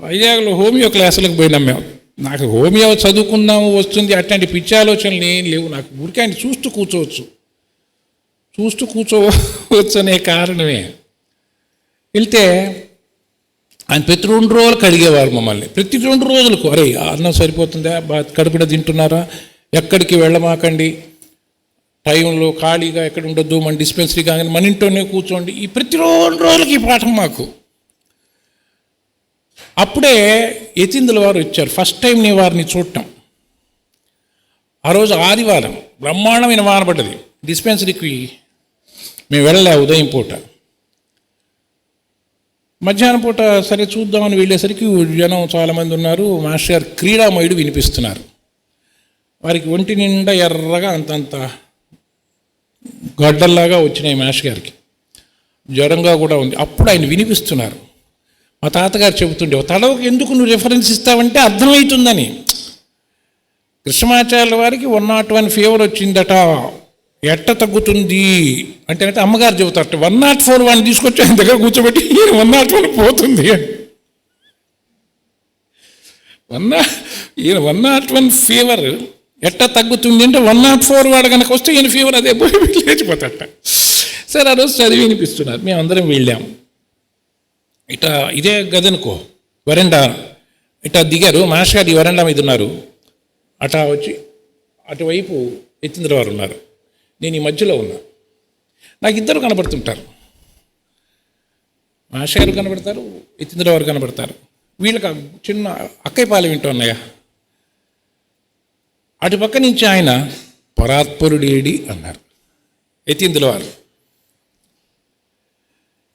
వైజాగ్లో హోమియో క్లాసులకు పోయినాం మేము. నాకు హోమియో చదువుకుందాము వస్తుంది అట్లాంటి పిచ్చి ఆలోచనలు ఏం లేవు నాకు. ఊరికే ఆయన చూస్తూ కూర్చోవచ్చు అనే కారణమే. వెళ్తే ఆయన ప్రతి 2 రోజులకు అడిగేవారు మమ్మల్ని. ప్రతి 2 రోజులకు, అరే అన్నం సరిపోతుందా, కడుపున తింటున్నారా, ఎక్కడికి వెళ్ళమాకండి, టైంలో ఖాళీగా ఎక్కడ ఉండొద్దు, మన డిస్పెన్సరీ కానీ మన ఇంట్లోనే కూర్చోండి. ఈ ప్రతి 2 రోజులకి ఈ పాఠం మాకు. అప్పుడే యతీంద్రుల వారు వచ్చారు. ఫస్ట్ టైం నేను వారిని చూడటం. ఆ రోజు ఆదివారం బ్రహ్మాండమైన వాన పడ్డది. డిస్పెన్సరీకి మేము వెళ్ళలే ఉదయం పూట. మధ్యాహ్నం పూట సరే చూద్దామని వెళ్ళేసరికి జనం చాలామంది ఉన్నారు. మాస్టర్ గారు క్రీడామయుడు వినిపిస్తున్నారు. వారికి ఒంటి నిండా ఎర్రగా అంతంత గడ్డల్లాగా వచ్చినాయి. మాస్టర్ గారికి జ్వరంగా కూడా ఉంది. అప్పుడు ఆయన వినిపిస్తున్నారు. మా తాతగారు చెబుతుండే, తడవకు ఎందుకు నువ్వు రిఫరెన్స్ ఇస్తావంటే అర్థమవుతుందని. కృష్ణమాచార్యుల వారికి 101 ఫీవర్ వచ్చిందట, ఎట్ట తగ్గుతుంది అంటే అమ్మగారు చెబుతారట. 104 వాడిని తీసుకొచ్చి ఆయన దగ్గర కూర్చోబెట్టి 101 పోతుంది అని. 101 ఫీవర్ ఎట్ట తగ్గుతుంది అంటే 104 వాడు కనుక వస్తే ఈయన ఫీవర్ అదే పోయి లేచిపోతాట. సరే ఆ రోజు చదివి వినిపిస్తున్నారు. మేమందరం వెళ్ళాము. ఇట ఇదే గదనుకో వరండా, ఇట దిగారు. మాస్టర్ గారు ఈ వరండా మీద ఉన్నారు. అటా వచ్చి అటువైపు యతీంద్రుల వారు ఉన్నారు. నేను ఈ మధ్యలో ఉన్నా. నాకు ఇద్దరు కనబడుతుంటారు. మాస్టర్ గారు కనబడతారు, యతీంద్రుల వారు కనబడతారు. వీళ్ళకి చిన్న అక్కయ్యపాలెం వింటూ ఉన్నాయా. అటుపక్క నుంచి ఆయన పరాత్పరుడేడి అన్నారు యతీంద్రుల వారు.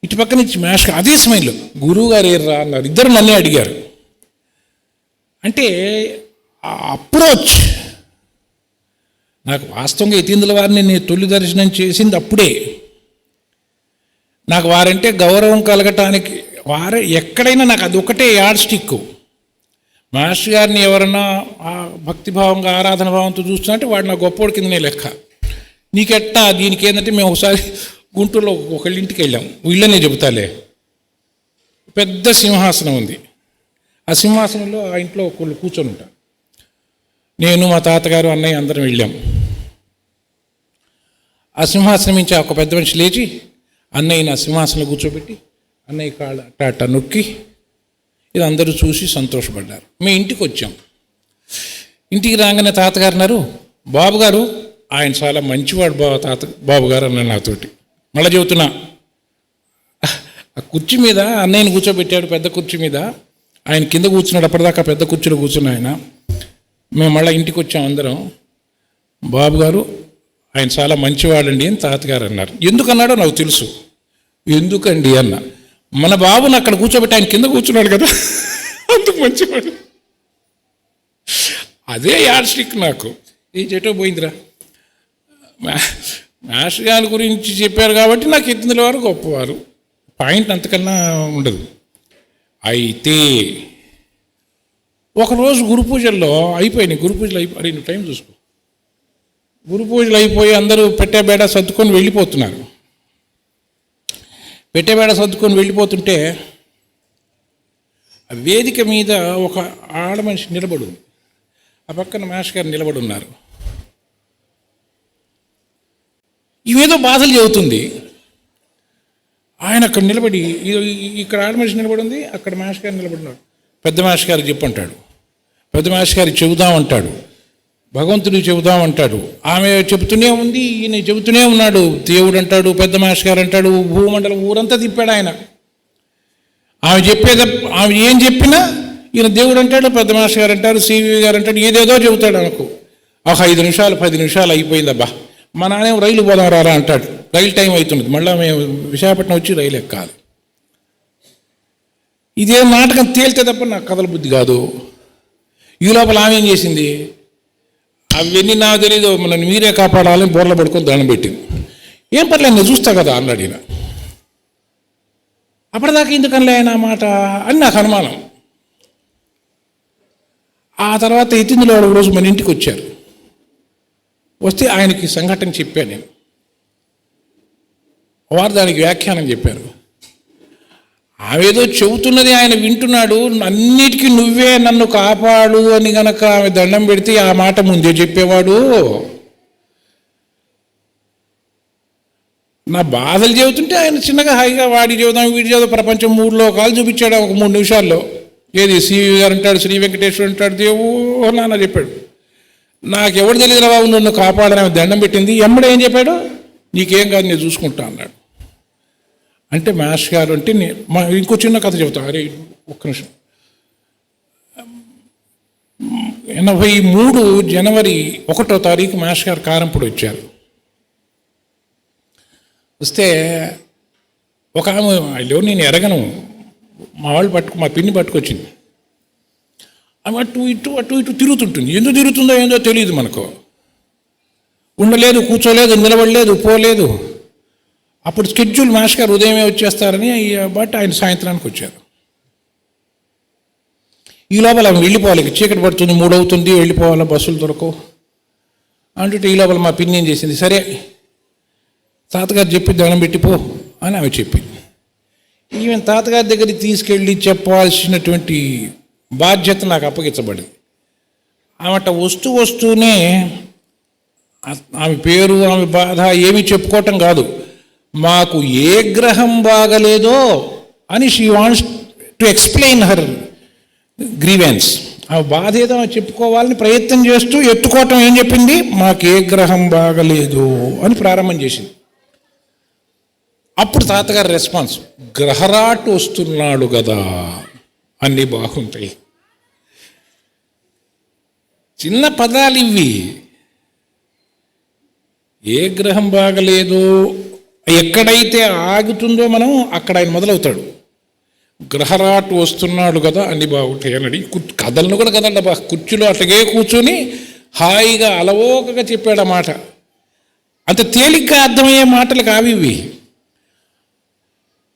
ఇటుపక్క నుంచి మాస్టర్ అదే సమయంలో గురువు గారు ఏర్రా అన్నారు. ఇద్దరు నన్నే అడిగారు. అంటే ఆ అప్రోచ్ నాకు వాస్తవంగా యతీంద్రుల వారిని నేను తొలి దర్శనం చేసింది అప్పుడే. నాకు వారంటే గౌరవం కలగటానికి వారే ఎక్కడైనా నాకు అది ఒకటే యాడ్ స్టిక్. మాస్టర్ గారిని ఎవరన్నా భక్తిభావంగా ఆరాధన భావంతో చూస్తున్నట్టే వాడు నా గొప్పోడి కిందనే లెక్క. నీకెట్టా దీనికి ఏంటంటే మేము ఒకసారి గుంటూరులో ఒకళ్ళ ఇంటికి వెళ్ళాం. ఇళ్ళనే చెబుతాలే, పెద్ద సింహాసనం ఉంది. ఆ సింహాసనంలో ఆ ఇంట్లో ఒకళ్ళు కూర్చొని ఉంటారు. నేను మా తాతగారు అన్నయ్య అందరం వెళ్ళాం. ఆ సింహాసనం నుంచి ఒక పెద్ద మనిషి లేచి అన్నయ్యని ఆ సింహాసనంలో కూర్చోబెట్టి అన్నయ్య కాళ్ళ అట్ట నొక్కి ఇది అందరూ చూసి సంతోషపడ్డారు. మేము ఇంటికి వచ్చాం. ఇంటికి రాగానే తాతగారు అన్నారు, బాబు గారు ఆయన చాలా మంచివాడు బాబు గారు అన్నాడు నాతోటి. మళ్ళీ చెబుతున్నా, ఆ కుర్చీ మీద అన్నయ్యని కూర్చోబెట్టాడు, పెద్ద కుర్చీ మీద. ఆయన కింద కూర్చున్నాడు. అప్పటిదాకా పెద్ద కుర్చీలో కూర్చున్న ఆయన. మేము మళ్ళీ ఇంటికి వచ్చాం అందరం. బాబు గారు ఆయన చాలా మంచివాడండి అని తాతగారు అన్నారు. ఎందుకన్నాడో నాకు తెలుసు. ఎందుకండి అన్న, మన బాబుని అక్కడ కూర్చోబెట్టి ఆయన కింద కూర్చున్నాడు కదా, అందుకు మంచివాడు. అదే యాడ్ స్టిక్ నాకు. ఏం చెటో పోయిందిరా. మాస్టర్ గారి గురించి చెప్పారు కాబట్టి నాకు యతీంద్రుల వారు గొప్పవారు. పాయింట్ అంతకన్నా ఉండదు. అయితే ఒకరోజు గురు పూజల్లో అయిపోయినాయి. గురు పూజలు అయిపోయి నువ్వు టైం చూసుకో. గురు పూజలు అయిపోయి అందరూ పెట్టేబేడ సర్దుకొని వెళ్ళిపోతున్నారు. పెట్టేబేడ సర్దుకొని వెళ్ళిపోతుంటే ఆ వేదిక మీద ఒక ఆడ మనిషి నిలబడి ఉంది. ఆ పక్కన మాస్టర్ గారు నిలబడి ఉన్నారు. ఇవేదో బాధలు చెబుతుంది. ఆయన అక్కడ నిలబడి, ఇక్కడ ఆడ మనిషి నిలబడి ఉంది, అక్కడ మాస్టర్ గారు నిలబడినాడు. పెద్ద మాస్టర్ గారికి చెప్పంటాడు, పెద్ద మాస్టర్ గారికి చెబుదామంటాడు, భగవంతుడికి చెబుదామంటాడు. ఆమె చెబుతూనే ఉంది, ఈయన చెబుతూనే ఉన్నాడు. దేవుడు అంటాడు, పెద్ద మాస్టర్ గారు అంటాడు, భూమండలం ఊరంతా తిప్పాడు ఆయన. ఆమె ఏం చెప్పినా ఈయన దేవుడు అంటాడు, పెద్ద మాస్టర్ గారు అంటారు, సివి గారు అంటాడు, ఏదేదో చెబుతాడు అనుకో. ఒక 5 నిమిషాలు 10 నిమిషాలు అయిపోయిందబ్బా, మా నాన్న రైలు పోదాం రారా అంటాడు. రైలు టైం అవుతుంది, మళ్ళీ మేము విశాఖపట్నం వచ్చి రైలు ఎక్కాలి. ఇదే నాటకం తేలితే తప్ప నాకు కథల బుద్ధి కాదు. ఈ లోపల ఆమె ఏం చేసింది, అవన్నీ నాకు తెలీదు, నన్ను మీరే కాపాడాలని బోర్ల పడుకొని దండం పెట్టింది. ఏం పర్లేదు నేను చూస్తా కదా అన్నాడు ఈయన. అప్పటిదాకా ఎందుకనలే ఆయన మాట అని నాకు అనుమానం. ఆ తర్వాత ఎత్తిందులో ఒక రోజు మన ఇంటికి వచ్చారు. వస్తే ఆయనకి సంఘటన చెప్పాను నేను. వారు దానికి వ్యాఖ్యానం చెప్పారు. ఆమెదో చెబుతున్నది ఆయన వింటున్నాడు. అన్నిటికీ నువ్వే నన్ను కాపాడు అని గనక ఆమె దండం పెడితే ఆ మాట ముందే చెప్పేవాడు. నా బాధలు చెబుతుంటే ఆయన చిన్నగా హాయిగా వాడి చెబుదాం వీడి చెబుదాం ప్రపంచం 3 లోకాలు చూపించాడు ఒక 3 నిమిషాల్లో. ఏది సివి గారు అంటాడు, శ్రీ వెంకటేశ్వర అంటాడు, దేవో నాన్న చెప్పాడు. నాకెవడు తెలియదు బాబు నన్ను కాపాడని ఆమె దండం పెట్టింది. ఎమ్మడే ఏం చెప్పాడు, నీకేం కాదు నేను చూసుకుంటా అన్నాడు. అంటే మాస్టర్ గారు అంటే ఇంకో చిన్న కథ చెబుతా. అరే ఒక్క నిమిషం. 83 జనవరి 1వ తారీఖు మాస్టర్ గారు కారంపూడి వచ్చారు. వస్తే ఒక ఆమె నేను ఎరగను, మా వాళ్ళు మా పిన్ని పట్టుకొచ్చింది. ఆమె అటు ఇటు తిరుగుతుంటుంది. ఎందుకు తిరుగుతుందో ఏందో తెలియదు మనకు. ఉండలేదు, కూర్చోలేదు, నిలబడలేదు, పోలేదు. అప్పుడు స్కెడ్యూల్ మాస్టర్ గారు ఉదయమే వచ్చేస్తారని, బట్ ఆయన సాయంత్రానికి వచ్చారు. ఈ లోపల ఆమె వెళ్ళిపోవాలి, చీకటి పడుతుంది, 3 అవుతుంది, వెళ్ళిపోవాలి, బస్సులు దొరకవు అంటుంటే ఈ లోపల మా పిన్ని ఏం చేసింది, సరే తాతగారు చెప్పి దండం పెట్టిపో అని ఆమె చెప్పింది. ఈవెన్ తాతగారి దగ్గరికి తీసుకెళ్ళి చెప్పాల్సినటువంటి బాధ్యత నాకు అప్పగించబడింది. ఆమెట వస్తూనే ఆమె పేరు ఆమె బాధ ఏమీ చెప్పుకోవటం కాదు, మాకు ఏ గ్రహం బాగలేదో అని she wants to explain her grievance. ఆ బాధ ఏదో చెప్పుకోవాలని ప్రయత్నం చేస్తూ ఎత్తుకోవటం ఏం చెప్పింది, మాకు ఏ గ్రహం బాగలేదు అని ప్రారంభం చేసింది. అప్పుడు తాతగారి రెస్పాన్స్, గ్రహరాటు వస్తున్నాడు కదా, అన్నీ బాగుంటాయి. చిన్న పదాలు ఇవి. ఏ గ్రహం బాగలేదు, ఎక్కడైతే ఆగుతుందో మనం అక్కడ ఆయన మొదలవుతాడు. గ్రహరాటు వస్తున్నాడు కదా, అన్ని బాగుంటాయి అన్నది. కథలను కూడా కదండి బా, కుర్చీలో అట్లాగే కూర్చొని హాయిగా అలవోకగా చెప్పాడు ఆ మాట. అంత తేలిగ్గా అర్థమయ్యే మాటలు కావి ఇవి.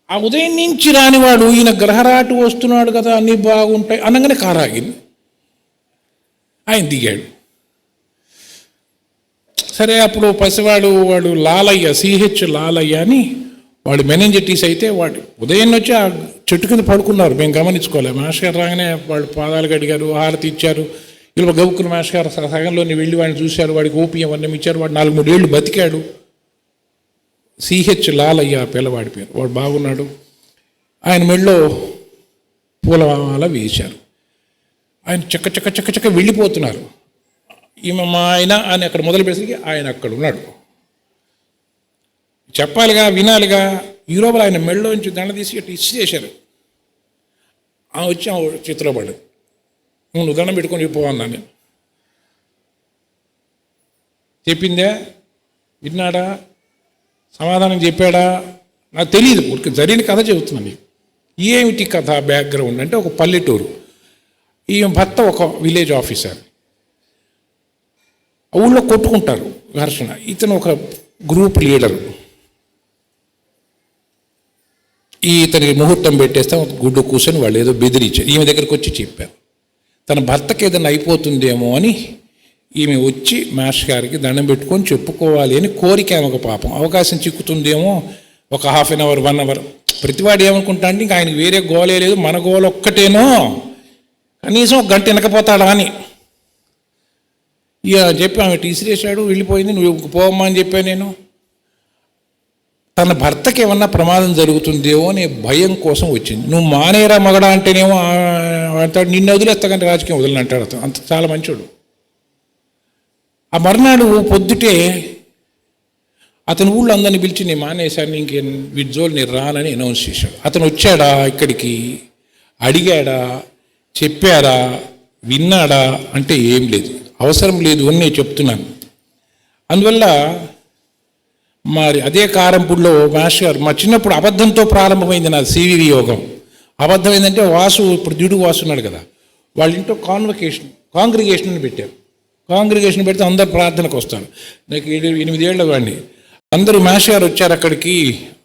ఆ ఉదయం నుంచి రానివాడు ఈయన గ్రహరాటు వస్తున్నాడు కదా, అన్నీ బాగుంటాయి అనగానే కారు ఆగింది. ఆయన దిగాడు. సరే అప్పుడు పసివాడు వాడు లాలయ్య, సిహెచ్ లాలయ్య అని వాడు మెనింజైటిస్ అయితే వాడు ఉదయం వచ్చి ఆ చెట్టు కింద పడుకున్నారు. మేము గమనించుకోలేము. మాస్టర్ గారు రాగానే వాళ్ళు పాదాలు కడిగారు, హారతి ఇచ్చారు. ఇలా గౌకుని మాస్టర్ గారు సగంలోని వెళ్ళి వాడిని చూశారు, వాడికి ఓపియం అన్నం ఇచ్చారు. వాడు 4-3 ఏళ్ళు బతికాడు. సిహెచ్ లాలయ్య పిల్లవాడి పేరు. వాడు బాగున్నాడు. ఆయన మెళ్ళో పూలమాల వేశారు. ఆయన చక్క వెళ్ళిపోతున్నారు. ఈమె మా ఆయన అని అక్కడ మొదలు పెడితే ఆయన అక్కడ ఉన్నాడు. చెప్పాలిగా, వినాలిగా. ఈ లోపల ఆయన మెళ్ళలోంచి దండ తీసి అటు ఇచ్చేసారు. ఆమె వచ్చి ఆమె చేతిలో పడ్డది. నువ్వు దండం పెట్టుకొని చెప్పవన్నా నేను. చెప్పిందే, విన్నాడా, సమాధానం చెప్పాడా నాకు తెలియదు. ఊరికి జరిగిన కథ చెబుతున్నాను నీకు. ఏమిటి కథ బ్యాక్గ్రౌండ్ అంటే, ఒక పల్లెటూరు. ఈ భర్త ఒక విలేజ్ ఆఫీసర్. ఊళ్ళో కొట్టుకుంటారు, ఘర్షణ. ఇతను ఒక గ్రూప్ లీడరు. ఇతనికి ముహూర్తం పెట్టేస్తే గుడ్డు కూర్చొని వాళ్ళు ఏదో బెదిరించారు. ఈమె దగ్గరికి వచ్చి చెప్పారు, తన భర్తకి ఏదైనా అయిపోతుందేమో అని ఈమె వచ్చి మాస్టర్ గారికి దండం పెట్టుకొని చెప్పుకోవాలి అని కోరిక. ఆమెకు పాపం అవకాశం చిక్కుతుందేమో, ఒక 1/2 అవర్ 1 అవర్. ప్రతివాడు ఏమనుకుంటా అంటే ఇంకా ఆయనకి వేరే గోలే లేదు, మన గోల ఒక్కటేనో, కనీసం 1 గంట వెనకపోతాడా అని. ఇక చెప్పి ఆమె టీసిరేసాడు, వెళ్ళిపోయింది. నువ్వు పోవమ్మా అని చెప్పాను నేను. తన భర్తకి ఏమన్నా ప్రమాదం జరుగుతుందేమో అనే భయం కోసం వచ్చింది. నువ్వు మానేరా మగడా అంటేనేమో అంటాడు, నిన్ను వదిలేస్తా కానీ రాజకీయం వదిలిన అంటాడు. అతను అంత చాలా మంచోడు. ఆ మర్నాడు పొద్దుటే అతని ఊళ్ళో అందరిని పిలిచి నేను మానేశాను, ఇంకేం విడ్జోల్ నేను రానని అనౌన్స్ చేశాడు. అతను వచ్చాడా ఇక్కడికి, అడిగాడా, చెప్పారా, విన్నాడా అంటే ఏం లేదు, అవసరం లేదు అని నేను చెప్తున్నాను. అందువల్ల మరి అదే కారంపూడిలో మాస్టర్ గారు, మా చిన్నప్పుడు అబద్ధంతో ప్రారంభమైంది నా సివివి యోగం. అబద్ధం ఏంటంటే వాసు, ఇప్పుడు దిడు వాసు ఉన్నాడు కదా, వాళ్ళ ఇంట్లో కాంగ్రిగేషన్ పెట్టారు. కాంగ్రిగేషన్ పెడితే అందరు ప్రార్థనకు వస్తారు. నాకు 8 ఏళ్ళ వాడిని. అందరూ మాస్టర్ గారు వచ్చారు అక్కడికి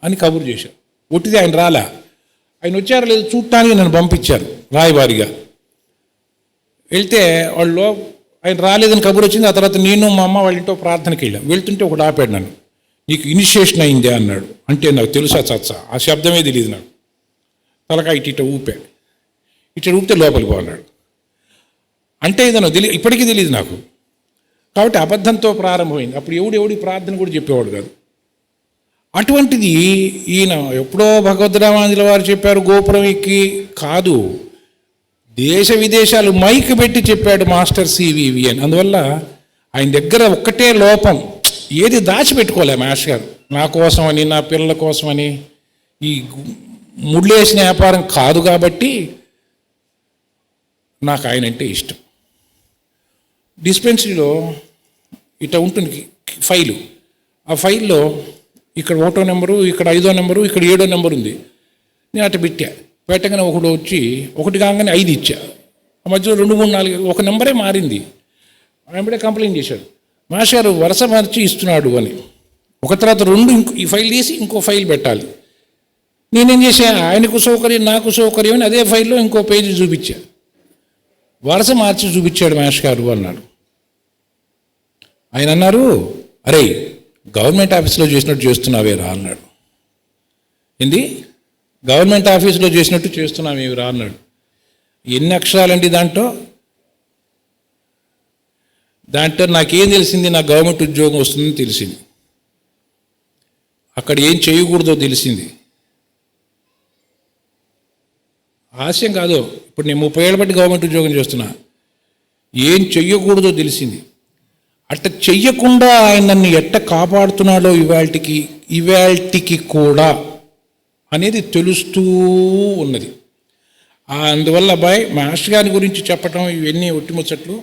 అని కబురు చేశారు. ఒట్టిది ఆయన రాలా, ఆయన వచ్చారో లేదు చూడటానికి నన్ను పంపించారు రాయబారిగా. వెళ్తే వాళ్ళు ఆయన రాలేదని కబురు వచ్చింది. ఆ తర్వాత నేను మా అమ్మ వాళ్ళ ఇంట్లో ప్రార్థనకి వెళ్ళాం. వెళ్తుంటే ఒకటి ఆపాడు నన్ను. నీకు ఇనిషియేషన్ అయిందే అన్నాడు. అంటే నాకు తెలుసా చచ్చా, ఆ శబ్దమే తెలియదు నాకు. తలకాయ ఇట ఊపే, ఇట ఊపితే లోపలికి పోన్నాడు. అంటే ఏదన్నా తెలియదు, ఇప్పటికీ తెలియదు నాకు. కాబట్టి అబద్ధంతో ప్రారంభమైంది. అప్పుడు ఎవడి ప్రార్థన కూడా చెప్పేవాడు కాదు. అటువంటిది ఈయన ఎప్పుడో భగవద్రామానుజుల వారు చెప్పారు గోపురం ఎక్కి కాదు, దేశ విదేశాలు మైక్ పెట్టి చెప్పాడు మాస్టర్ సివివి అని. అందువల్ల ఆయన దగ్గర ఒక్కటే లోపం, ఏది దాచిపెట్టుకోలే మాస్టర్ గారు. నా కోసమని, నా పిల్లల కోసమని, ఈ ముళ్ళేసిన వ్యాపారం కాదు. కాబట్టి నాకు ఆయన అంటే ఇష్టం. డిస్పెన్సరీలో ఇట్లా ఉంటుంది ఫైలు. ఆ ఫైల్లో ఇక్కడ 1వ నెంబరు, ఇక్కడ 5వ నెంబరు, ఇక్కడ 7వ నెంబరు ఉంది. నేను అట్లా పెట్టగానే ఒకడు వచ్చి 1 కాగానే 5 ఇచ్చా. ఆ మధ్యలో 2, 3, 4 ఒక నెంబరే మారింది. వెంబడే కంప్లైంట్ చేశాడు, మాస్టర్ గారు వరుస మార్చి ఇస్తున్నాడు అని. ఒక తర్వాత 2 ఈ ఫైల్ తీసి ఇంకో ఫైల్ పెట్టాలి. నేనేం చేశాను, ఆయనకు సౌకర్యం నాకు సౌకర్యం అని అదే ఫైల్లో ఇంకో పేజీ చూపించా. వరుస మార్చి చూపించాడు మాస్టర్ గారు అన్నాడు. ఆయన అన్నారు, అరే గవర్నమెంట్ ఆఫీస్లో చేసినట్టు చేస్తున్నావేరా అన్నాడు. ఏంది, గవర్నమెంట్ ఆఫీసులో చేసినట్టు చేస్తున్నావేరా అన్నాడు. ఎన్ని అక్షరాలండి దాంట్లో నాకేం తెలిసింది, నాకు గవర్నమెంట్ ఉద్యోగం వస్తుందని తెలిసింది. అక్కడ ఏం చేయకూడదో తెలిసింది. హాస్యం కాదు, ఇప్పుడు నేను 30 ఏళ్ళ బట్టి గవర్నమెంట్ ఉద్యోగం చేస్తున్నా. ఏం చెయ్యకూడదో తెలిసింది. అట్ట చెయ్యకుండా ఆయన నన్ను ఎట్ట కాపాడుతున్నాడో ఇవాల్టికి కూడా అనేది తెలుస్తూ ఉన్నది. అందువల్ల అబ్బాయి మాస్టర్ గారి గురించి చెప్పటం ఇవన్నీ ఒట్టిముచ్చట్లు.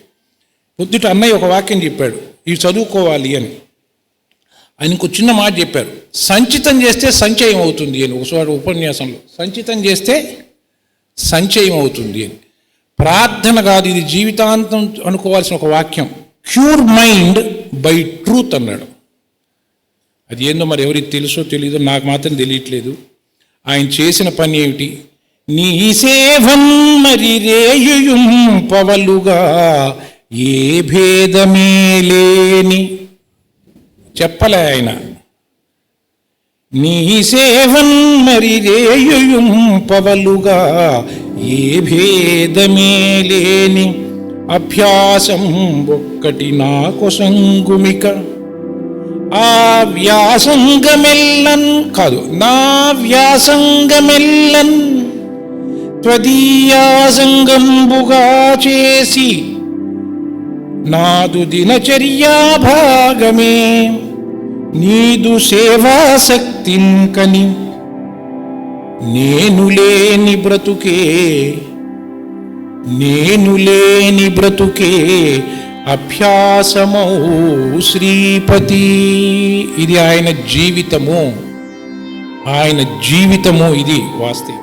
పొద్దుట అన్నయ్య ఒక వాక్యం చెప్పాడు, ఇవి చదువుకోవాలి అని. ఆయనకు చిన్న మాట చెప్పారు, సంచితం చేస్తే సంచయం అవుతుంది అని. ఒకసారి ఉపన్యాసంలో సంచితం చేస్తే సంచయం అవుతుంది అని. ప్రార్థన కాదు, ఇది జీవితాంతం అనుకోవాల్సిన ఒక వాక్యం. క్యూర్ మైండ్ బై ట్రూత్ అన్నాడు. అది ఏందో మరి ఎవరికి తెలుసో తెలీదో, నాకు మాత్రం తెలియట్లేదు. ఆయన చేసిన పని ఏమిటి, నీ సేవన్ మరి రేయుం పవలుగా ఏ భేదమే లేని చెప్పలే ఆయన. నీ సేవన్ మరి రేయుం పవలుగా ఏ భేదమే లేని అభ్యాసం ఒక్కటి నాకు సంగుమిక ఆ వ్యాసంగమెల్లన్ కాదు నా వ్యాసంగమెల్లన్ త్వదీయాసంగంబుగా చేసి నాదు దినచర్యా భాగమే నీదు సేవాశక్తింకని నేను లేని బ్రతుకే అభ్యాసమౌ శ్రీపతి. ఇది ఆయన జీవితము ఇది వాస్తవం.